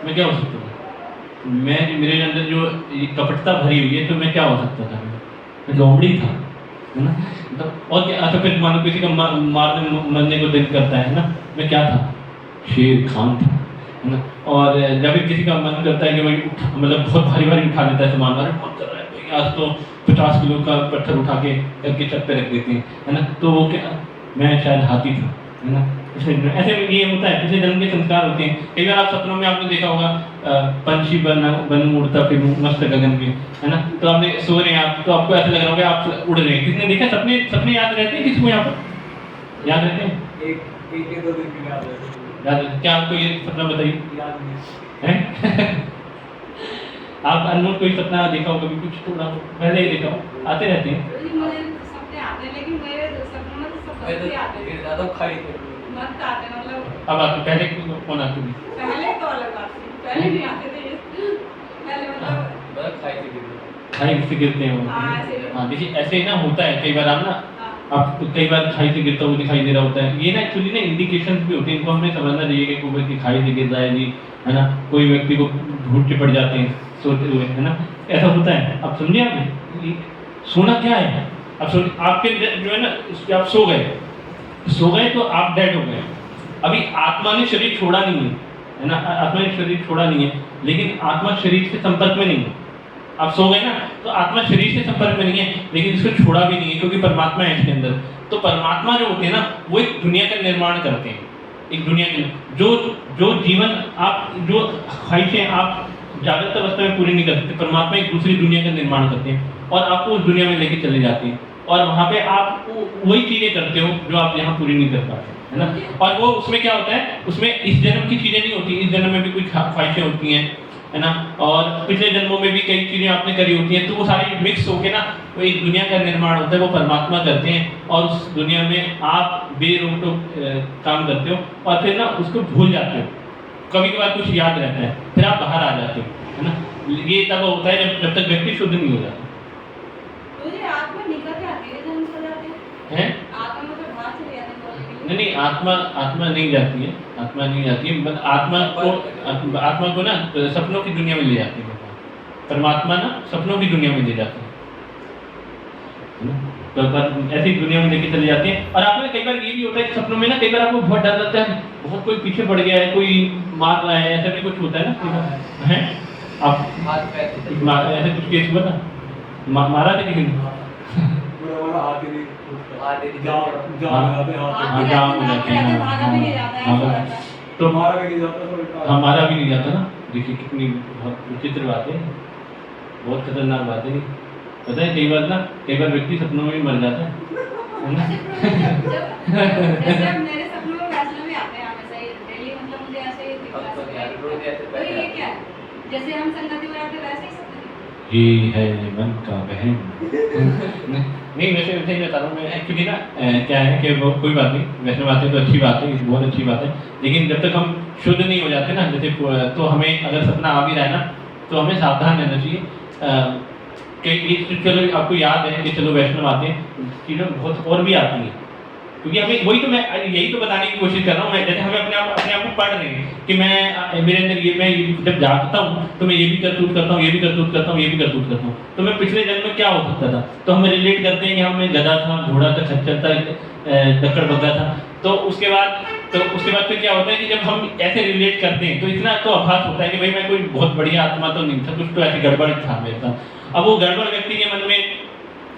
Speaker 1: मैं क्या हो सकता था, मैं मेरे अंदर जो कपटता भरी हुई है, तो मैं क्या हो सकता था, मैं लोमड़ी था, है ना, तो और क्या, तो फिर मानो किसी का मारने मरने को दिल करता है ना, मैं क्या था, शेर खान था, है ना। और जब भी किसी का मन करता है कि भाई मतलब बहुत भारी भारी उठा लेता है सामान, अरे मन कर रहा है भाई आज तो 50 किलो का पत्थर उठा के करके छत पे रख देते हैं, है ना, तो वो क्या, मैं शायद हाथी था, है ना। ऐसे ये होता है, पिछले जन्म के संस्कार होते हैं। कई बार आप सपनों में आपने देखा होगा पंछी बन उड़ता फिर मस्त गगन में, है ना, तो आपने सो रहे हैं आप, तो आपको ऐसा लग रहा होगा आप उड़ रहे हैं। किसने देखा सपने, सपने याद रहते हैं किसी को, यहाँ पर याद रहते हैं,
Speaker 3: एक दो दिन की याद है।
Speaker 1: याद, क्या आपको ये सपना बताइए,
Speaker 3: याद नहीं
Speaker 1: हैं? आप अनमोल कोई सपना देखा हो कभी, कुछ थोड़ा पहले ही देखा हो, आते रहते हैं।
Speaker 4: मुझे सपने आते हैं लेकिन मेरे सपनों में तो सब गलती आते हैं,
Speaker 3: ज़्यादा खाई थे।
Speaker 4: मत आते हैं, मतलब
Speaker 1: अब आते पहले कौन आती थी?
Speaker 4: पहले तो अलग बात थी, पहले नहीं आते थे ये। पहले मतलब
Speaker 3: मतलब खाई थी गिरी।
Speaker 1: खाई से गिरते हैं वो।
Speaker 4: हाँ, ऐसे ही।
Speaker 1: हाँ देखिए ऐसे ही ना होता है कई बार, आप ना
Speaker 4: हाँ,
Speaker 1: आप कई बार खाई से गिरता हुआ दिखाई दे रहा होता है। ये ना एक्चुअली ना इंडिकेशंस भी होते हैं, इनको हमें समझना चाहिए कि कोई व्यक्ति खाई से गिर रहा है जी, है ना, कोई व्यक्ति को घूट के पड़ जाते हैं सोते हुए, है ना, ऐसा होता है। आप समझे, आपने सोना क्या है, अब सो आपके जो है ना, आप सो गए तो आप डेड हो गए। अभी आत्मा ने शरीर छोड़ा नहीं है ना, आत्मा ने शरीर छोड़ा नहीं है, लेकिन आत्मा शरीर से संपर्क में नहीं है। आप सो गए ना, तो आत्मा शरीर से संपर्क में नहीं है, लेकिन इसको छोड़ा भी नहीं है, क्योंकि परमात्मा है इसके अंदर। तो परमात्मा जो होते हैं ना, वो एक दुनिया का निर्माण करते हैं, एक दुनिया के जो जीवन आप जो ख्वाहिशें आप जागृत अवस्था में पूरी नहीं कर सकते, परमात्मा एक दूसरी दुनिया का निर्माण करते हैं और आपको उस दुनिया में लेके चले जाते हैं, और वहाँ पे आप वही चीजें करते हो जो आप यहाँ पूरी नहीं कर पाते, है ना। और वो उसमें क्या होता है, उसमें इस जन्म की चीजें नहीं होती, इस जन्म में भी कुछ ख्वाहिशें होती हैं, है ना, और पिछले जन्मों में भी कई चीजें आपने करी होती हैं, तो वो सारी मिक्स होके ना वो एक दुनिया का निर्माण होता है, वो परमात्मा करते हैं, और उस दुनिया में आप बेरोक काम करते हो, और फिर ना उसको भूल जाते हो। कभी कभार कुछ याद रहता है, फिर आप बाहर आ जाते हो, है ना। ये तब होता है जब तक व्यक्ति शुद्ध नहीं हो जाता।
Speaker 4: तो ये आत्मा निकल के आती है, जन्म से जाते
Speaker 1: हैं?
Speaker 4: आत्मा मतलब बाहर चले जाते हैं बोलने के लिए।
Speaker 1: नहीं, आत्मा नहीं जाती है, आत्मा नहीं जाती है, बस आत्मा को ना सपनों की दुनिया में ले जाती है परमात्मा, ना सपनों की दुनिया में ले जाते हैं, तो ऐसी दुनिया में लेके चले जाते हैं। और आपने कई बार ये भी होता है कि सपनों में ना कई बार आपको बहुत डर लगता है, बहुत कोई पीछे पड़ गया है, कोई मार रहा है, ऐसा भी कुछ होता है ना, है आप ऐसे कुछ केस हुआ था, मारा था किसी ने? तो हमारा भी नहीं जाता ना। देखिए कितनी विचित्र बात है, बहुत खतरनाक बात है। पता है कई बार व्यक्ति सपनों में मर जाता है ना।
Speaker 4: जैसे मेरे सपनों में वैष्णव भी आते हैं हमेशा ही डेली, मतलब मुझे ऐसे ही दिखता है। तो ये क्या है, जैसे हम संगति में रहते वैसे ही सपने।
Speaker 1: ये है मन का बहन। नहीं वैसे ही बता रहा हूँ मैं, एक्चुअली ना क्या है कि वो कोई बात नहीं, वैष्णव आते तो अच्छी बात है, बहुत अच्छी बात है, लेकिन जब तक हम शुद्ध नहीं हो जाते ना, जैसे तो हमें अगर सपना आ भी रहा है ना, तो हमें सावधान रहना चाहिए कि चलो आपको याद है कि चलो वैष्णव आते हैं, चीज़ें बहुत और भी आती हैं, क्योंकि हमें वही तो मैं यही तो बताने की कोशिश कर रहा हूँ मैं। जैसे हमें अपने आप को पढ़ रहे हैं कि मैं मेरे अंदर ये, मैं जब जागता हूँ तो मैं ये भी करतूत करता हूँ, ये भी करतूत करता हूँ, ये भी करतूत करता हूँ, तो मैं पिछले जन्म में क्या हो सकता था, तो हम रिलेट करते हैं कि हम गधा था, घोड़ा था, खच्चर था, दक्कड़ बग्गा था। तो उसके बाद फिर क्या होता है कि जब हम ऐसे रिलेट करते हैं तो इतना तो आभास होता है कि भाई मैं कोई बहुत बढ़िया आत्मा तो नहीं था, कुछ तो ऐसी गड़बड़ था मेरे साथ। अब वो गड़बड़ व्यक्ति के मन में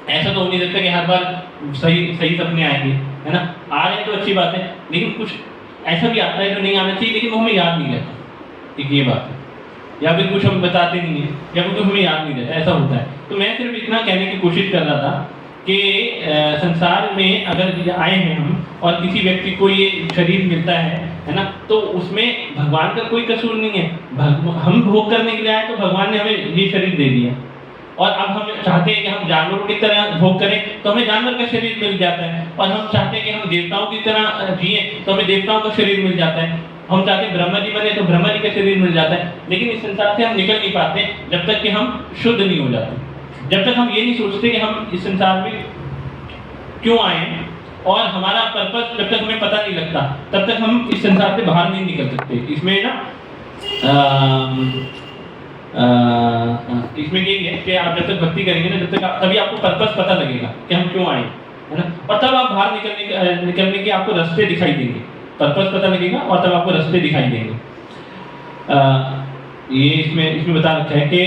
Speaker 1: ऐसा तो हो नहीं सकता कि हर बार सही सपने आएंगे, है ना। आ रहे तो अच्छी बात है, लेकिन कुछ ऐसा भी आता है जो नहीं आना चाहिए, लेकिन वो हमें याद नहीं रहता, एक ये बात है। या फिर कुछ हम बताते नहीं हैं, या फिर कुछ हमें याद नहीं रहता, ऐसा होता है। तो मैं सिर्फ इतना कहने की कोशिश कर रहा था कि संसार में अगर आए हैं हम और किसी व्यक्ति को ये शरीर मिलता है ना, तो उसमें भगवान का कोई कसूर नहीं है। हम भोग करने के लिए आए तो भगवान ने हमें ये शरीर दे दिया, और अब हम चाहते हैं कि हम जानवरों की तरह भोग करें तो हमें जानवर का शरीर मिल जाता है, और हम चाहते हैं कि हम देवताओं की तरह जिए तो हमें देवताओं का शरीर मिल जाता है, हम चाहते हैं ब्रह्मा जी बने तो ब्रह्मा जी का शरीर मिल जाता है। लेकिन इस संसार से हम निकल नहीं पाते जब तक कि हम शुद्ध नहीं हो जाते, जब तक हम ये नहीं सोचते कि हम इस संसार में क्यों आए हैं और हमारा पर्पस जब तक हमें पता नहीं लगता तब तक हम इस संसार से बाहर नहीं निकल सकते। इसमें ना इसमें यही है कि आप जब तक भक्ति करेंगे ना, जब तक तभी आपको पर्पस पता लगेगा कि हम क्यों आए, है ना, और तब आप बाहर निकलने के आपको रास्ते दिखाई देंगे, पर्पस पता लगेगा और तब आपको रास्ते दिखाई देंगे। ये इसमें बता रखा है कि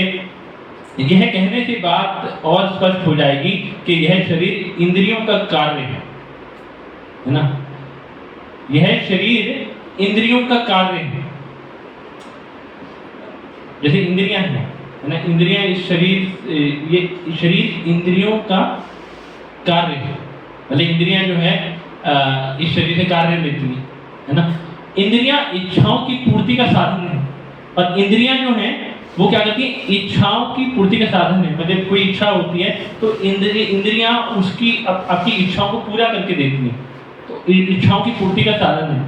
Speaker 1: यह कहने से बात और स्पष्ट हो जाएगी कि यह शरीर इंद्रियों का कार्य है ना, यह शरीर इंद्रियों का कार्य है। जैसे इंद्रियां हैं, है ना, इंद्रियां इस शरीर, ये शरीर इंद्रियों का कार्य है, मतलब इंद्रियां जो है इस शरीर से कार्य लेती है ना। इंद्रियां इच्छाओं की पूर्ति का साधन है, और इंद्रियां जो हैं वो क्या करती है, इच्छाओं की पूर्ति का साधन है। मतलब कोई इच्छा होती है तो इंद्रियां उसकी आपकी इच्छाओं को पूरा करके देती हैं, तो इच्छाओं की पूर्ति का साधन है।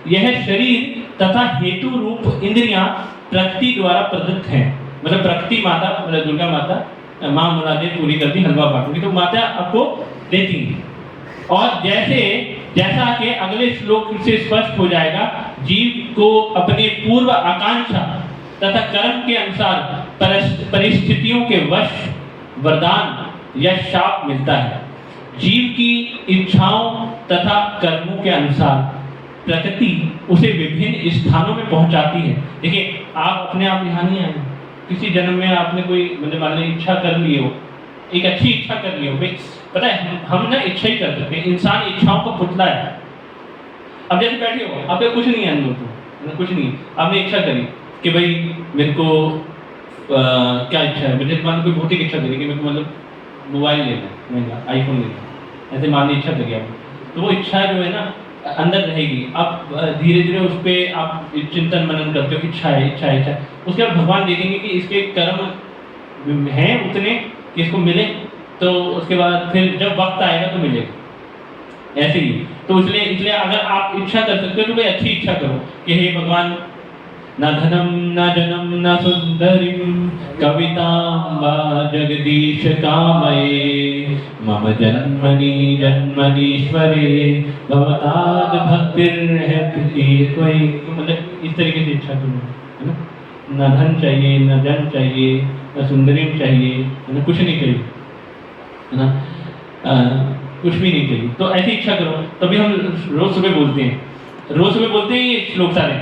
Speaker 1: यह शरीर तथा हेतु रूप इंद्रियां प्रकृति द्वारा प्रदत्त है, मतलब प्रकृति माता, मतलब दुर्गा माता माँ मुरादे पूरी करती, हलवा बांटूंगी, तो माता आपको देती है। और जैसा कि अगले श्लोक से स्पष्ट हो जाएगा, जीव को अपने पूर्व आकांक्षा तथा कर्म के अनुसार परिस्थितियों के वश वरदान या शाप मिलता है। जीव की इच्छाओं तथा कर्मों के अनुसार प्रकृति उसे विभिन्न स्थानों में पहुंचाती है। देखिए, आप अपने आप यहाँ नहीं आए, किसी जन्म में आपने कोई, मतलब मान लीजिए इच्छा कर ली हो, एक अच्छी इच्छा कर ली हो, भाई पता है हम ना इच्छा ही कर सकते हैं, इंसान इच्छाओं का पुतला है। अब जैसे बैठे हो, आपके कुछ नहीं है अंदर, तो कुछ नहीं, आपने इच्छा करी कि भाई मेरे को क्या इच्छा है, मुझे मान कोई भौतिक इच्छा करी कि मेरे को मतलब मोबाइल लेना है, महंगा आईफोन लेना है, ऐसे मान ली इच्छा करी आपने, तो वो इच्छा जो है ना अंदर रहेगी। आप धीरे धीरे उस पर आप चिंतन मनन करते हो कि इच्छा है, इच्छा है, इच्छा है। उसके बाद भगवान देखेंगे कि इसके कर्म हैं उतने कि इसको मिले, तो उसके बाद फिर जब वक्त आएगा तो मिलेगा, ऐसे ही। तो इसलिए अगर आप इच्छा कर सकते हो तो भाई अच्छी इच्छा करो कि हे भगवान, न धनम न जनम न सुंदरीम कवितां वा जगदीश कामये मम जन्मनि जन्मनीश्वरे भवताद भक्तिर्हति त्वयि। मतलब इस तरीके से इच्छा करो, है ना। न धन चाहिए, न जन चाहिए, न सुंदरीम चाहिए, है ना, कुछ नहीं चाहिए, है ना, कुछ भी नहीं चाहिए। तो ऐसी इच्छा करो। तभी हम रोज सुबह बोलते हैं ये श्लोक सारे।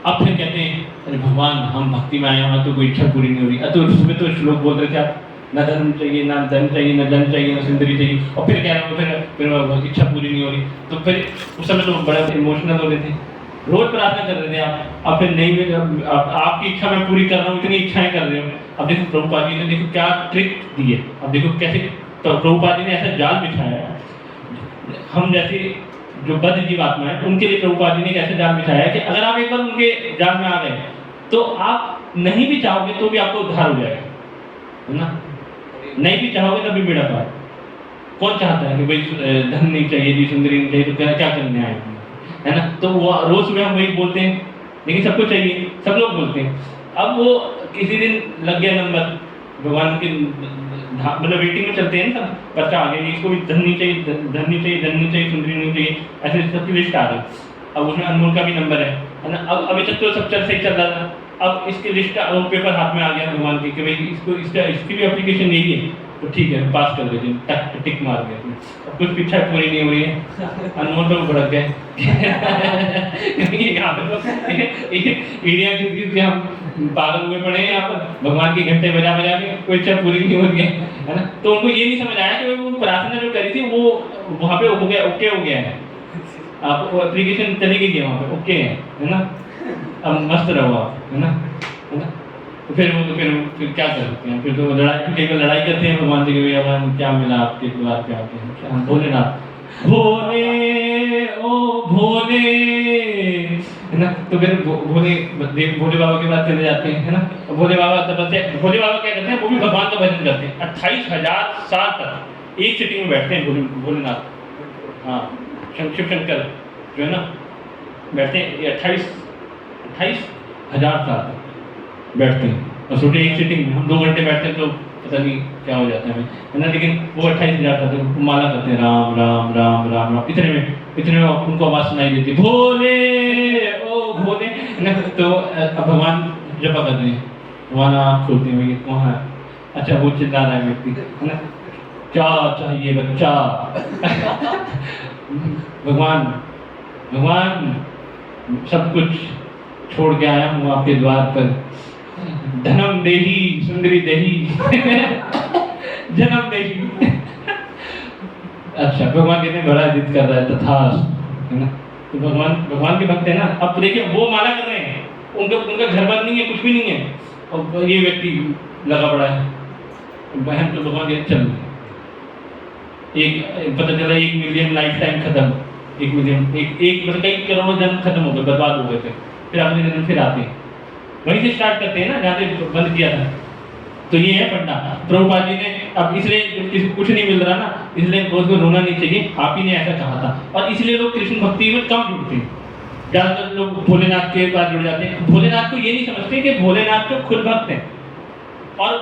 Speaker 1: अब फिर कहते हैं अरे भगवान, हम भक्ति में आए, हमारा तो कोई इच्छा पूरी नहीं हो रही। तो सुबह तो श्लोक बोल रहे थे आप, न धन चाहिए, न धन चाहिए, न जन चाहिए, न सुंदरी चाहिए, और फिर कह रहे हो फिर इच्छा पूरी नहीं हो रही। तो फिर उस समय तो बड़ा इमोशनल हो रहे थे, रोज प्रार्थना कर रहे थे आप। अब फिर नहीं, आपकी इच्छा मैं पूरी कर रहा हूँ, इतनी इच्छाएं कर रहे हो। अब देखो प्रभुपाद जी ने देखो क्या ट्रिक दी है, अब देखो कैसे प्रभुपाद जी ने ऐसा जाल बिछाया है। हम जैसे जो बद्ध जीवात्मा है उनके लिए प्रभुपाद जी ने कैसे जाल बिछाया है कि अगर आप एक बार उनके जाल में आ गए तो आप नहीं भी चाहोगे तो भी आपको उद्धार हो जाएगा, है ना। नहीं भी चाहोगे तभी बेड़ा पार। कौन चाहता है कि भाई धन नहीं चाहिए जी, सुंदरी नहीं चाहिए, तो क्या करने आए, है ना। तो वो रोज सुबह हम वही बोलते हैं, लेकिन सबको चाहिए, सब लोग बोलते हैं। अब वो किसी दिन लग गया नंबर, भगवान के मतलब वेटिंग में चलते हैं ना सब, बच्चा आ गया, इसको भी धन नहीं चाहिए, धन नहीं चाहिए, धन नहीं चाहिए, सुंदरी नहीं चाहिए, ऐसे सबकी लिस्ट आ गई। अब उसमें अनमोल का भी नंबर है ना। अब अभी तक तो सब सही चल रहा था, अब इसकी लिस्ट का पेपर हाथ में आ गया भगवान की कि भाई इसकी भी एप्लीकेशन यही है, तो ठीक है पास कर देते, टक टिक मार गए। अब कुछ पीछा पूरी नहीं हो रही है, अनमोल पर भड़क गए। इंडिया की हम पागल हुए पड़े हैं यहाँ पर, भगवान के घंटे बजा के कोई इच्छा पूरी नहीं हो रही है ना। तो उनको ये नहीं समझ आया कि वो प्रार्थना जो करी थी वो वहाँ पे हो गया, ओके हो गया है, आप एप्लीकेशन चली गई है वहाँ पे, ओके है ना, अब मस्त रहो आप, है ना। तो फिर क्या कर सकते हैं, फिर तो लड़ाई करते हैं भगवान से कि भगवान क्या मिला आपके द्वार पे आके। हम भोलेनाथ, भोले ओ भोले है ना। तो फिर भोले बाबा के पास चले जाते हैं, है ना। तो भोले बाबा भोले बाबा क्या करते हैं, वो भी भगवान का भजन करते हैं। 28,000 साल तक एक सिटिंग में बैठते हैं भोलेनाथ। हाँ, शिव शंकर जो है ना बैठते हैं 28,000 साल तक बैठते हैं। और सोचिए एक सिटिंग में हम 2 घंटे बैठते हैं तो पता नहीं क्या हो जाता है हमें, है ना। लेकिन वो 28,000 साल तक माला करते हैं, राम राम राम राम राम। इतने में उनको आवाज़ सुनाई देती है, भोले ओ भोले, है ना। तो अब भगवान जपा करते हैं, भगवान आँख खोलते हैं, वहाँ अच्छा वो चिल्ला रहा है व्यक्ति, है ना, क्या चाहिए बच्चा। भगवान सब कुछ छोड़ के आया हूँ आपके द्वार पर, धनम देही सुंदरी देही। जन्म देही। अच्छा, भगवान कितने बड़ा जिद कर रहा है, तथास्तु, है ना। तो भगवान के भक्त है ना। अब देखिए वो माला कर रहे हैं, उनका घर बार नहीं है, कुछ भी नहीं है, और ये व्यक्ति लगा पड़ा है। बहन तो भगवान के चल एक पता चला 1 मिलियन लाइफ टाइम खत्म, 1 मिलियन एक मतलब कई करोड़ों जन्म खत्म हो गए, बर्बाद हो गए थे। फिर अगले जन्म फिर आते हैं, वहीं से स्टार्ट करते हैं ना जहाँ से बंद किया था। तो ये है फंडा। प्रभुपाद जी ने अब इसलिए किसी को कुछ नहीं मिल रहा ना, इसलिए उसको रोना नहीं चाहिए, आप ही ने ऐसा कहा था। और इसलिए लोग कृष्ण भक्ति में कम जुड़ते हैं, ज़्यादातर लोग भोलेनाथ के पास जुड़ जाते हैं। भोलेनाथ को ये नहीं समझते कि भोलेनाथ तो खुद भक्त हैं और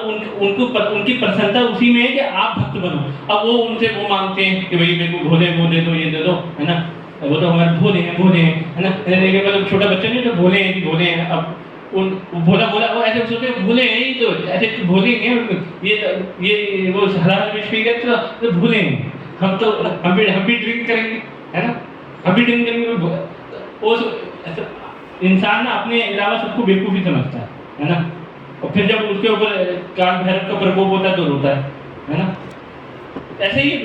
Speaker 1: उनकी प्रसन्नता उसी में है कि आप भक्त बनो। अब वो उनसे वो मांगते हैं कि भाई मेरे को भोले वो दे दो, ये दे दो, है ना। वो तो हमारे भोले हैं, है ना। मतलब छोटा बच्चा नहीं तो भोले हैं। अब उन भोला वो ऐसे सोचते भोले हैं ही, तो ऐसे भोले हैं ये वो हलाल में पी गए तो भोले हैं हम भी ड्रिंक करेंगे, है ना। हम भी ड्रिंक करेंगे। वो इंसान ना अपने अलावा सबको बेवकूफ़ी समझता है ना। और फिर जब उसके ऊपर काल भैरव का प्रकोप होता है तो रोता है ना। ऐसे ही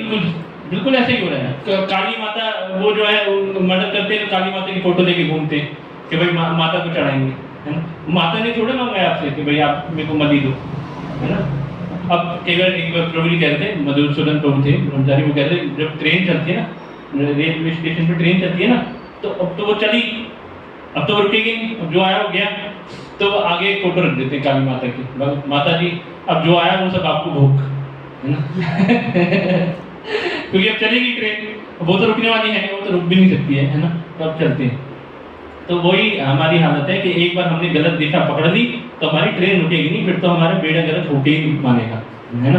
Speaker 1: बिल्कुल ऐसे ही हो रहा है। काली माता वो जो है मर्डर करते हैं तो काली माता की फोटो लेके घूमते हैं कि भाई माता को चढ़ाएंगे, है ना। माता ने थोड़ा मांगा आपसे कि भाई आप मेरे को मदी दो, है ना। अब एक बार प्रभु जी कह रहे थे, मधुसूदन प्रभु थे ब्रह्मचारी, वो कह रहे थे जब ट्रेन चलती है ना, रेलवे स्टेशन पे ट्रेन चलती है ना, तो अब तो वो चली, अब तो रुकेगी नहीं, जो आया वो गया। तो आगे एक फोटो रख देते हैं काली माता की, माता जी अब जो आया वो सब आपको भोग, है ना। क्योंकि अब चलेगी ट्रेन, वो तो रुकने वाली है नहीं, वो तो रुक भी नहीं सकती है ना। तो अब चलते हैं। तो वही हमारी हालत है कि एक बार हमने गलत दिशा पकड़ ली तो हमारी ट्रेन रुकेगी नहीं, फिर तो हमारा बेड़ा गलत होके ही मानेगा, है ना।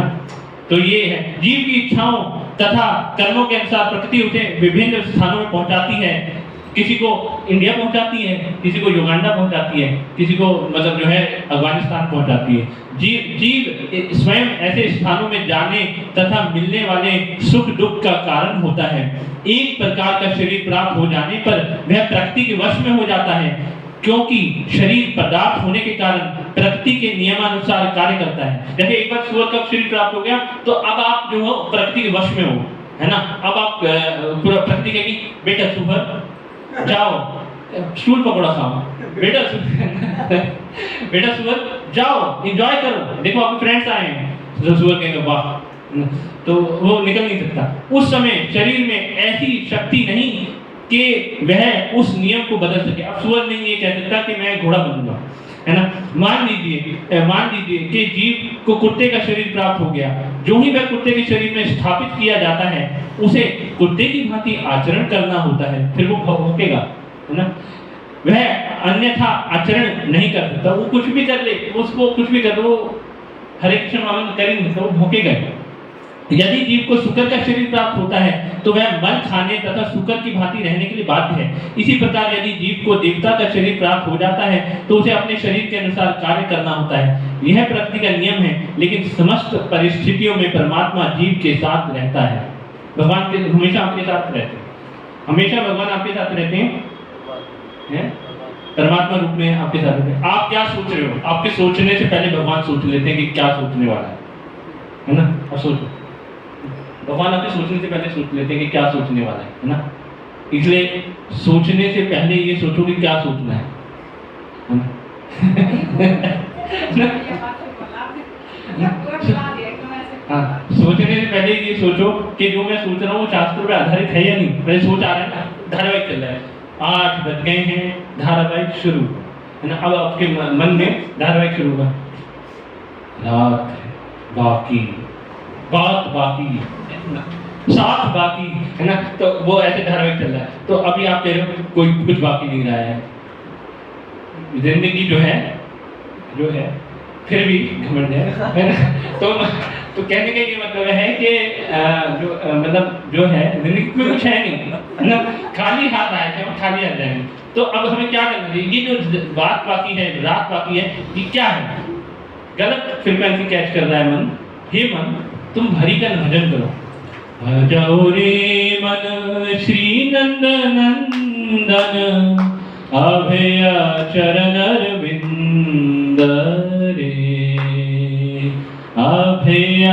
Speaker 1: तो ये है, जीव की इच्छाओं तथा कर्मों के अनुसार प्रकृति उसे विभिन्न स्थानों में पहुंचाती है। किसी को इंडिया पहुंचाती है, किसी को युगांडा पहुंचाती है, किसी को मतलब जो है अफगानिस्तान पहुंचाती है। जीव स्वयं ऐसे स्थानों में जाने तथा मिलने वाले सुख दुख का कारण होता है। एक प्रकार का शरीर प्राप्त हो जाने पर वह प्रकृति के वश में हो जाता है, क्योंकि शरीर पदार्थ होने के कारण प्रकृति के नियमानुसार कार्य करता है। जैसे एक बार सुअर का शरीर प्राप्त हो गया तो अब आप जो हो प्रकृति के वश में हो, है ना। अब आप पूरा प्रकृति कहेगी बेटा सुअर जाओ स्टूल पकौड़ा खाओ, बेटा सुअर जाओ एंजॉय करो, देखो आपके फ्रेंड्स आए हैं। जो सुअर कहेंगे वाह, तो वो निकल नहीं सकता। उस समय शरीर में ऐसी शक्ति नहीं कि वह उस नियम को बदल सके। अब सुअर नहीं ये कह सकता कि मैं घोड़ा बनूंगा, है ना। मान लीजिए कि जीव को कुत्ते का शरीर प्राप्त हो गया। जो ही वह कुत्ते के शरीर में स्थापित किया जाता है उसे कुत्ते की भांति आचरण करना होता है, फिर वो भौंकेगा, है ना। वह अन्यथा आचरण नहीं कर सकता, वो कुछ भी कर ले, उसको कुछ भी कर दो, वो हरे कृष्ण मामन कर ही नहीं सकता, वो भौंकेगा। यदि जीव को शुकर का शरीर प्राप्त होता है तो वह मल खाने तथा शुकर की भांति रहने के लिए बाध्य है। इसी प्रकार यदि जीव को देवता का शरीर प्राप्त हो जाता है तो उसे अपने शरीर के अनुसार कार्य करना होता है। यह प्रकृति का नियम है, लेकिन समस्त परिस्थितियों में परमात्मा जीव के साथ रहता है। भगवान के हमेशा आपके साथ रहते हैं, हमेशा भगवान आपके साथ रहते हैं, परमात्मा रूप में आपके साथ रहते हैं। आप क्या सोच रहे हो, आपके सोचने से पहले भगवान सोच लेते हैं कि क्या सोचने वाला है ना। अब सोचो, भगवान आपके सोचने से पहले सोच लेते हैं कि क्या सोचने वाला है ना। इसलिए सोचने से पहले ये सोचो कि क्या सोचना है हाँ, सोचने से पहले ये सोचो कि जो मैं सोच रहा हूँ वो शास्त्रों पे आधारित है या नहीं। पहले सोच आ रहा है ना, धारावाहिक चल रहा है, 8 बज गए हैं, धारावाहिक शुरू है ना। अब आपके मन में धारावाहिक शुरू होगा, रात है, बाकी बात बाकी है ना, साथ बाकी है ना। तो वो ऐसे धारावाहिक चल रहा है। तो अभी आप कह रहे हो कोई कुछ बाकी नहीं रहा है, जिंदगी जो है फिर भी घमंड है ना। तो कहने का ये मतलब है कि मतलब जो है जिंदगी में कुछ है नहीं है ना, खाली हाथ आए थे और खाली आ जाएंगे। तो अब हमें क्या करना चाहिए, ये जो बात बाकी है, रात बाकी है, ये क्या है? गलत फ्रीक्वेंसी कैच कर रहा है मन। हे मन, तुम हरि का भजन करो। भजो रे मन श्री नंद नंदन, अभय चरण अरविंद रे, अभय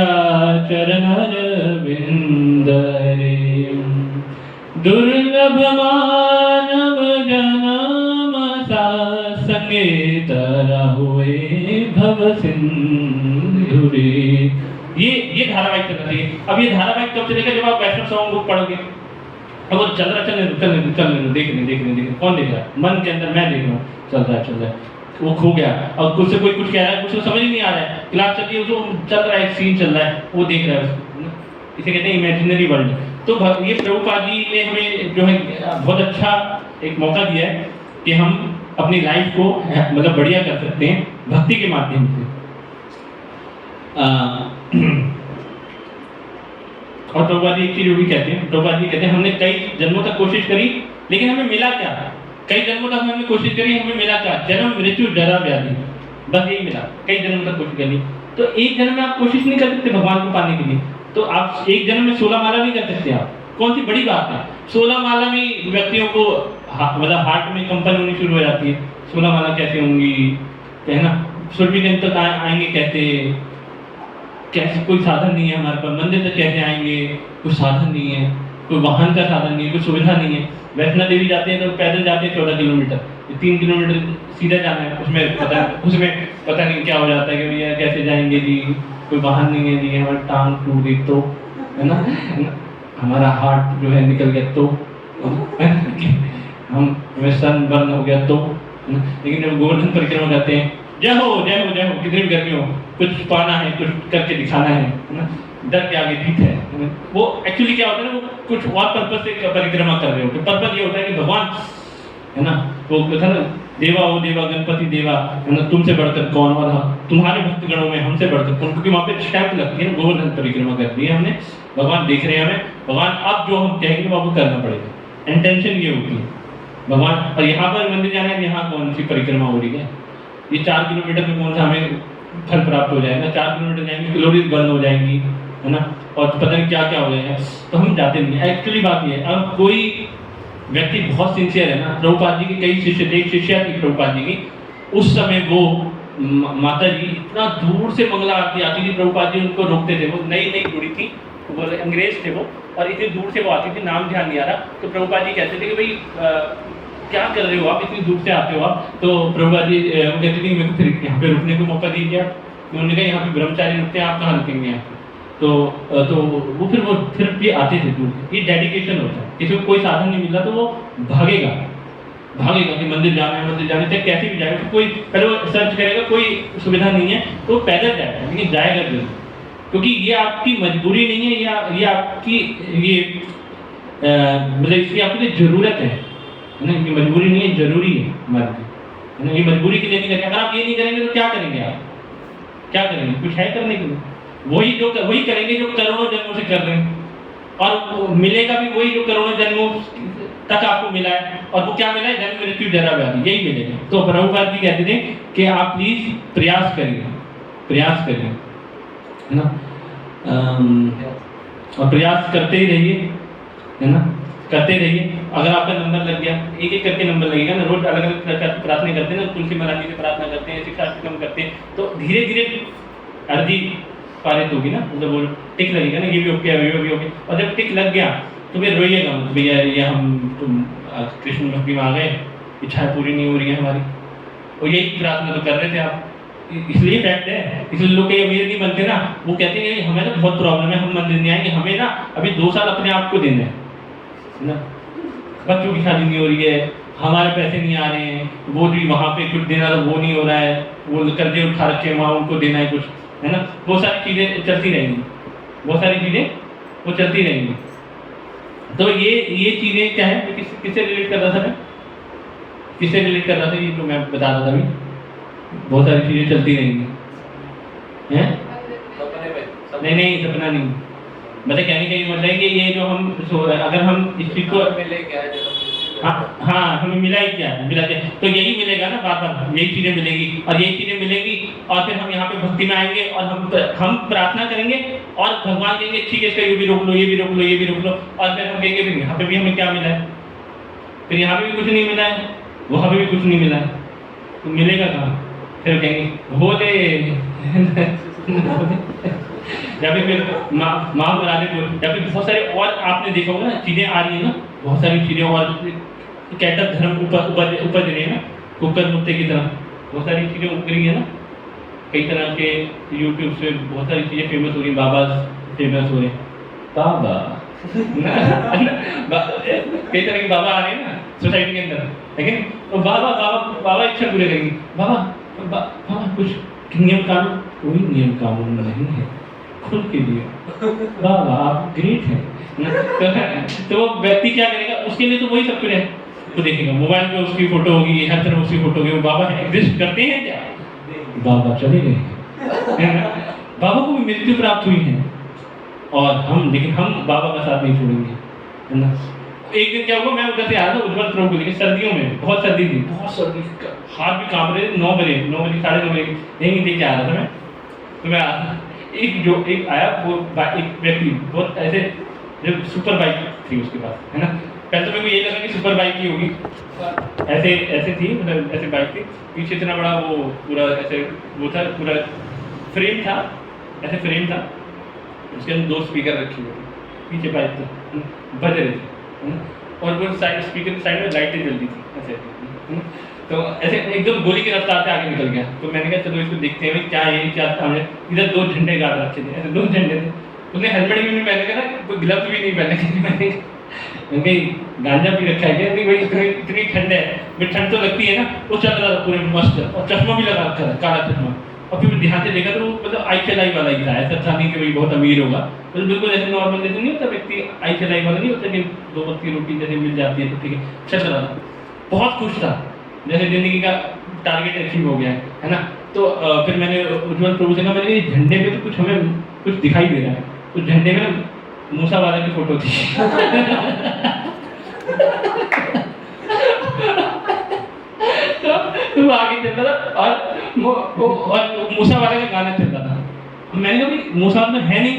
Speaker 1: चरण अरविंद रे। दुर्लभ मानव जन्म संगे तरह हुए भव सिंधु रे। ये धारावाहिक चलना चाहिए। अब ये धारावाहिक कब चलेगा? जब आप वैष्णव सॉन्ग बुक पढ़ोगे। अब वो चल रहा, चलने देखने कौन देख रहा है? मन के अंदर मैं देख रहा हूँ, चल रहा है, वो खो गया। और कुछ से कोई कुछ कह रहा है, कुछ को समझ ही नहीं आ रहा है। क्लास चल रही है, उसको चल रहा है, सीन चल रहा है, वो देख रहा है उसको। इसे कहते हैं इमेजिनरी वर्ल्ड। तो ये प्रभुपाद जी ने हमें जो है बहुत अच्छा एक मौका दिया है कि हम अपनी लाइफ को मतलब बढ़िया कर सकते हैं भक्ति के माध्यम से। और प्रभुपाद जी एक चीज भी कहते हैं, प्रभुपाद जी कहते हैं हमने कई जन्मों तक कोशिश करी, लेकिन हमें मिला क्या? कई जन्मों तक हमने कोशिश करी, हमें मिला क्या? जन्म मृत्यु जरा व्याधि, बस यही मिला। कई जन्मों तक कोशिश करी। तो एक जन्म में आप कोशिश नहीं कर सकते भगवान को पाने के लिए, तो आप एक जन्म में 16 माला नहीं कर सकते। आप कौन सी बड़ी बात है? 16 माला में व्यक्तियों को मतलब हार्ट में कंपन होनी शुरू हो जाती है। 16 माला कैसे होंगी, है ना? सुरभिगंज तक आएंगे कैसे कोई साधन नहीं है हमारे पास, मंदिर तक कैसे आएंगे, कोई साधन नहीं है, कोई वाहन का साधन नहीं है, कोई सुविधा नहीं है। वैष्णो देवी जाते हैं तो पैदल जाते हैं 14 किलोमीटर, 3 किलोमीटर सीधा जाना है, उसमें पता नहीं क्या हो जाता है कि भैया कैसे जाएंगे जी, कोई वाहन नहीं है जी, हमारी टांग टूट गई तो, है ना, हमारा हार्ट जो है निकल गया तो, हमें सन बर्न हो गया तो। लेकिन जब गोवर्धन परिक्रमा करते हैं, जय हो कितनी भी गर्मी हो, कुछ पाना है, कुछ करके दिखाना है ना, डर के आगे जीत है। वो एक्चुअली क्या होता है ना, वो कुछ और पर्पस से परिक्रमा कर रहे होते हैं। पर्पस ये होता है कि भगवान, है ना, वो था ना, देवा ओ देवा गणपति देवा, है ना, तुमसे बढ़कर कौन, और तुम्हारे भक्त गणों में हमसे बढ़कर कौन, क्योंकि वहाँ पे स्टैंप लगती है ना, गोवर्धन परिक्रमा कर दी है हमने, भगवान देख रहे हैं हमें, भगवान अब जो हम कहेंगे वो आपको करना पड़ेगा। इंटेंशन ये होती है भगवान। और यहाँ पर मंदिर जाना है, यहाँ कौन सी परिक्रमा हो रही है? ये 4 किलोमीटर में कौन सा हमें फल प्राप्त हो जाएगा? 4 किलोमीटर जाएंगे, कैलोरीज बर्न हो जाएंगी, है ना, और पता नहीं क्या क्या हो जाएगा, तो हम जाते नहीं। एक्चुअली बात ये है, अब कोई व्यक्ति बहुत सिंसियर है ना, प्रभुपाद जी की कई शिष्य थे, एक शिष्या थी प्रभुपाद जी की, उस समय वो माता जी इतना दूर से मंगला आरती आती थी, प्रभुपाद जी उनको रोकते थे, वो नई जुड़ी थी, वो अंग्रेज थे वो, और इतनी दूर से वो आती थी, नाम ध्यान नहीं आ रहा। तो प्रभुपाद जी कहते थे कि भाई क्या कर रहे हो आप, इतनी दूर से आते हो आप? तो प्रभुपाद जी वो कहते थे मेरे को फिर यहाँ पे रुकने को मौका दीजिए आप। उन्होंने कहा यहाँ पे ब्रह्मचारी रुकते हैं, आप कहाँ रुकेंगे यहाँ पे? तो वो फिर भी आते थे दूर। ये डेडिकेशन होता है। किसी को कोई साधन नहीं मिला तो वो भागेगा कि मंदिर जाना है, चाहे कैसे भी जाएगा। तो कोई पहले वो सर्च करेगा, कोई सुविधा नहीं है तो वो पैदल जाएगा, लेकिन जाएगा जरूर, क्योंकि ये आपकी मजबूरी नहीं है, ये आपकी मतलब इसकी आपके लिए जरूरत है ना। ये मजबूरी नहीं है, जरूरी है हमारे लिए, है ना। ये मजबूरी के लिए नहीं करेंगे। अगर आप ये नहीं करेंगे तो क्या करेंगे? आप क्या करेंगे? कुछ है करने के लिए? वही करेंगे जो करोड़ों जन्मों से कर रहे हैं, और मिलेगा भी वही जो करोड़ों जन्मों तक आपको मिला है। और वो क्या मिला है? जन्म मृत्यु जरा व्याधि, यही मिलेगा। तो प्रभुपाद जी कहते थे कि आप प्लीज प्रयास करिए, है ना, और प्रयास करते ही रहिए, है ना, करते रहिए। अगर आपका नंबर लग गया, एक करके नंबर लगेगा ना, रोज अलग अलग प्रकार की प्रार्थना करते हैं ना, तुलसी महाराज जी से प्रार्थना करते हैं, शिक्षा करते हैं, तो धीरे धीरे अर्जी पारित होगी ना, मतलब वो टिक लगेगा ना, ये भी ओके, ये भी ओके। और जब टिक लग गया तो फिर रोइएगा भैया, ये तुम कृष्ण भक्ति में आ गए, इच्छाएं पूरी नहीं हो रही है हमारी। और यही प्रार्थना तो कर रहे थे आप, इसलिए फैक्ट है। इसलिए लोग कई अमीर नहीं बनते ना, वो कहते हैं हमें ना बहुत प्रॉब्लम है, हम मंदिर नहीं आएंगे, हमें ना अभी 2 साल अपने आप को देने हैं ना, बच्चों की शादी नहीं हो रही है, हमारे पैसे नहीं आ रहे हैं, वो जो वहाँ पे कुछ देना था वो नहीं हो रहा है, वो कर्जे उठा रखे हैं वहाँ उनको देना है कुछ, है ना, बहुत सारी चीज़ें चलती रहेंगी, बहुत सारी चीज़ें वो चलती रहेंगी। तो ये चीज़ें क्या है, किससे रिलेट कर रहा था मैं, किससे रिलेट कर रहा था, ये जो मैं बता रहा था अभी, बहुत सारी चीज़ें चलती रहेंगी हैं।
Speaker 3: सपने में
Speaker 1: नहीं सपना नहीं, मतलब कहने का ये मतलब है कि ये जो हम अगर हम इस चीज़ को
Speaker 3: में लेके आए जन्म
Speaker 1: हाँ हमें मिला ही क्या है, मिला क्या, तो यही मिलेगा ना, बार बार यही चीज़ें मिलेंगी और यही चीज़ें मिलेंगी, और फिर हम यहाँ पे भक्ति में आएंगे और हम प्रार्थना करेंगे और भगवान कहेंगे ठीक है इसका ये भी रोक लो, ये भी रोक लो, ये भी रोक लो, और फिर हम कहेंगे फिर यहाँ पे भी हमें क्या मिला है, फिर यहाँ पे भी कुछ नहीं मिला है, वहाँ पे भी कुछ नहीं मिला है, तो मिलेगा कहाँ, फिर कहेंगे भोले या फिर माँ बना दे, या फिर बहुत सारे और आपने देखा होगा ना चीज़ें आ रही है ना, बहुत सारी चीज़ें और कैटर धर्म उपज रही है ना, कुकर मुत्ते की तरह बहुत सारी चीज़ें उग रही है ना, कई तरह के यूट्यूब से बहुत सारी चीज़ें फेमस हो रही, बाबा फेमस हो रहे हैं, बाबा कई तरह के बाबा आ रहे हैं ना सोसाइटी के अंदर, लेकिन तो बाबा इच्छा पूरे करेंगे, बाबा कुछ नियम कानून, कोई नियम कानून नहीं है, खुद के लिए बाबा आप ग्रेट हैं। तो वो व्यक्ति क्या करेगा, उसके लिए तो वही सब कुछ है, तो देखेगा मोबाइल पे उसकी फोटो होगी, हर तरफ उसकी फोटो होगी, वो बाबा एग्जिस्ट करते हैं क्या, बाबा चले गए, बाबा को भी मृत्यु प्राप्त हुई है, और लेकिन हम बाबा का साथ नहीं छोड़ेंगे, है ना। एक दिन क्या हुआ, मैं उधर से आया था उज्जवल प्रभु को लेकर, सर्दियों में बहुत सर्दी थी, बहुत सर्दी, हाथ भी कांप रहे थे, 9 बजे 9:30 बजे यहीं लेके आ रहा था मैं, तो मैं एक आया वो एक व्यक्ति, बहुत ऐसे जब सुपर बाइक थी उसके पास, है ना, पहले तो मेरे को ये लगा कि सुपर बाइक ही होगी, ऐसे थी, मतलब ऐसे बाइक थी, पीछे इतना बड़ा वो पूरा ऐसे वो था, पूरा फ्रेम था, ऐसे फ्रेम था, उसके अंदर 2 स्पीकर रखे हुए थे, पीछे बाइक था, बज रहे थे, और वो साइड स्पीकर की साइड में लाइटें जलती थी ऐसे, तो ऐसे एकदम गोली की रफ्तार से आगे निकल गया, तो मैंने कहा चलो इसको देखते हैं भाई क्या है, क्या हमने इधर 2 झंडे गाड़ रखे थे, ऐसे 2 झंडे थे, उसने हेलमेट भी नहीं पहने का ना, कोई ग्लव्स भी नहीं पहने, मैंने गांजा भी रखा है नहीं भाई, इतनी ठंड है, भाई ठंड तो लगती है ना, वो चल रहा था पूरे मस्त, और चश्मा भी लगा रखा था, काला चश्मा, और फिर ध्यान से देखा तो वो मतलब आई चलाई वाला ही था, ऐसा था नहीं कि भाई बहुत अमीर होगा, तो बिल्कुल ऐसे नॉर्मल जैसे नहीं होता व्यक्ति, आई चलाई वाला नहीं होता कि 2 वक्त की रोटी जैसे मिल जाती है, तो ठीक है, चल रहा था, बहुत खुश था, जैसे जिंदगी का टारगेट अचीव हो गया है ना। तो फिर मैंने उज्जवल प्रभु से कहा, मैंने झंडे पे तो कुछ हमें कुछ दिखाई दे रहा है, उस झंडे में मूसा वाला की फोटो थी तो वो आगे चल रहा था, और मूसा वाले का गाना चल रहा था, मैंने कहा भाई मूसा तो है नहीं,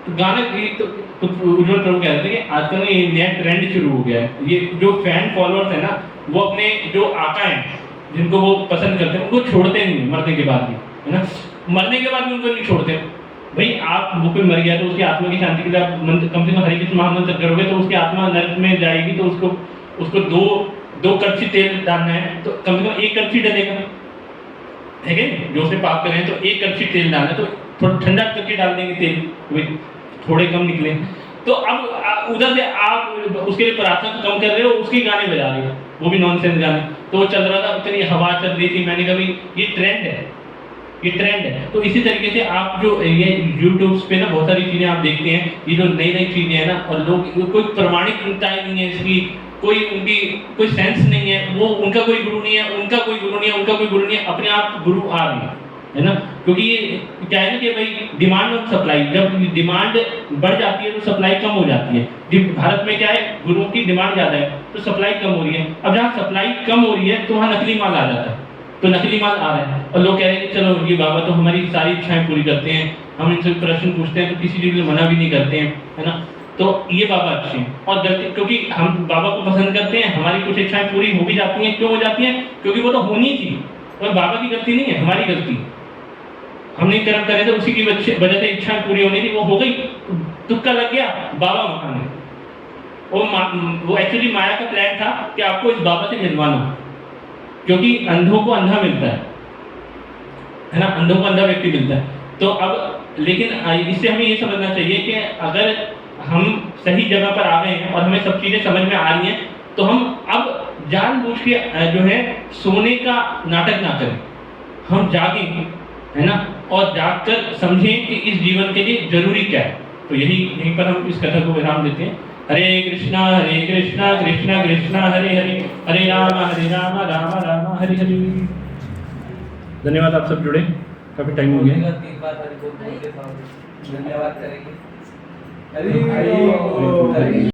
Speaker 1: तो गाने तो उज्जवल प्रभु कह रहे थे कि आजकल ये नया ट्रेंड शुरू हो गया है, ये जो फैन फॉलोअर्स है ना, वो अपने जो आका हैं जिनको वो पसंद करते हैं उनको छोड़ते नहीं मरने के बाद भी, है ना, मरने के बाद भी उनको नहीं छोड़ते। भाई आप वो कोई मर गया तो उसकी आत्मा की शांति के लिए आप कम से कम हरे कृष्ण महामंत्र करोगे तो उसकी आत्मा नरक में जाएगी, तो उसको दो कड़छी तेल डालना है, तो कम से कम 1 कड़छी डलेगा, ठीक है, जो उसे पाप करें तो 1 कड़छी तेल डालना है, तो थोड़ा ठंडा करके डाल देंगे तेल, थोड़े कम निकले, तो अब उधर से आप उसके लिए प्रार्थना कम कर रहे हो, उसके गाने बजा रहे हो, वो भी नॉनसेंस गाने, तो वो चल रहा था, इतनी हवा चल रही थी, मैंने कहा ये ट्रेंड है, ये ट्रेंड है। तो इसी तरीके से आप जो ये यूट्यूब पे ना बहुत सारी चीज़ें आप देखते हैं, ये जो नई नई चीज़ें हैं ना, और लोग कोई प्रमाणिकता नहीं है इसकी, उनकी कोई सेंस नहीं है, वो उनका कोई गुरु नहीं है, उनका कोई गुरु नहीं है, उनका कोई गुरु नहीं है, अपने आप गुरु आ रहे हैं, है ना, क्योंकि ये क्या है ना कि भाई डिमांड और सप्लाई, जब डिमांड बढ़ जाती है तो सप्लाई कम हो जाती है। भारत में क्या है, गुरुओं की डिमांड ज़्यादा है तो सप्लाई कम हो रही है, अब जहाँ सप्लाई कम हो रही है तो वहाँ नकली माल आ जाता है, तो नकली माल आ रहा है, और लोग कह रहे हैं कि चलो ये बाबा तो हमारी सारी इच्छाएं पूरी करते हैं, हम इनसे प्रश्न पूछते हैं तो किसी चीज़ में मना भी नहीं करते हैं, है ना, तो ये बाबा अच्छे हैं। और गलती, क्योंकि हम बाबा को पसंद करते हैं, हमारी कुछ इच्छाएं पूरी हो भी जाती हैं, क्यों हो जाती हैं, क्योंकि वो तो होनी थी, और बाबा की गलती नहीं है, हमारी गलती, हमने कर्म करे थे उसी की वजह से इच्छाएं पूरी होनी थी, वो हो गई, तुक्का लग गया, बाबा महान है। वो एक्चुअली माया का प्लान था कि आपको इस बाबा से मिलवाना, क्योंकि अंधों को अंधा मिलता है ना, अंधों को अंधा व्यक्ति मिलता है। तो अब लेकिन इससे हमें ये समझना चाहिए कि अगर हम सही जगह पर आ गए हैं और हमें सब चीज़ें समझ में आ रही हैं, तो हम अब जानबूझ के जो है सोने का नाटक ना करें, हम जागें, है ना, और जागकर समझें कि इस जीवन के लिए जरूरी क्या है। तो यहीं पर हम इस कथा को विराम देते हैं। हरे कृष्णा कृष्णा कृष्णा हरे हरे, हरे राम राम राम हरे हरे। धन्यवाद, आप सब जुड़े, काफी टाइम हो गया।
Speaker 3: 3 बार हरि बोल बोल के धन्यवाद करेंगे।
Speaker 2: हरि बोल।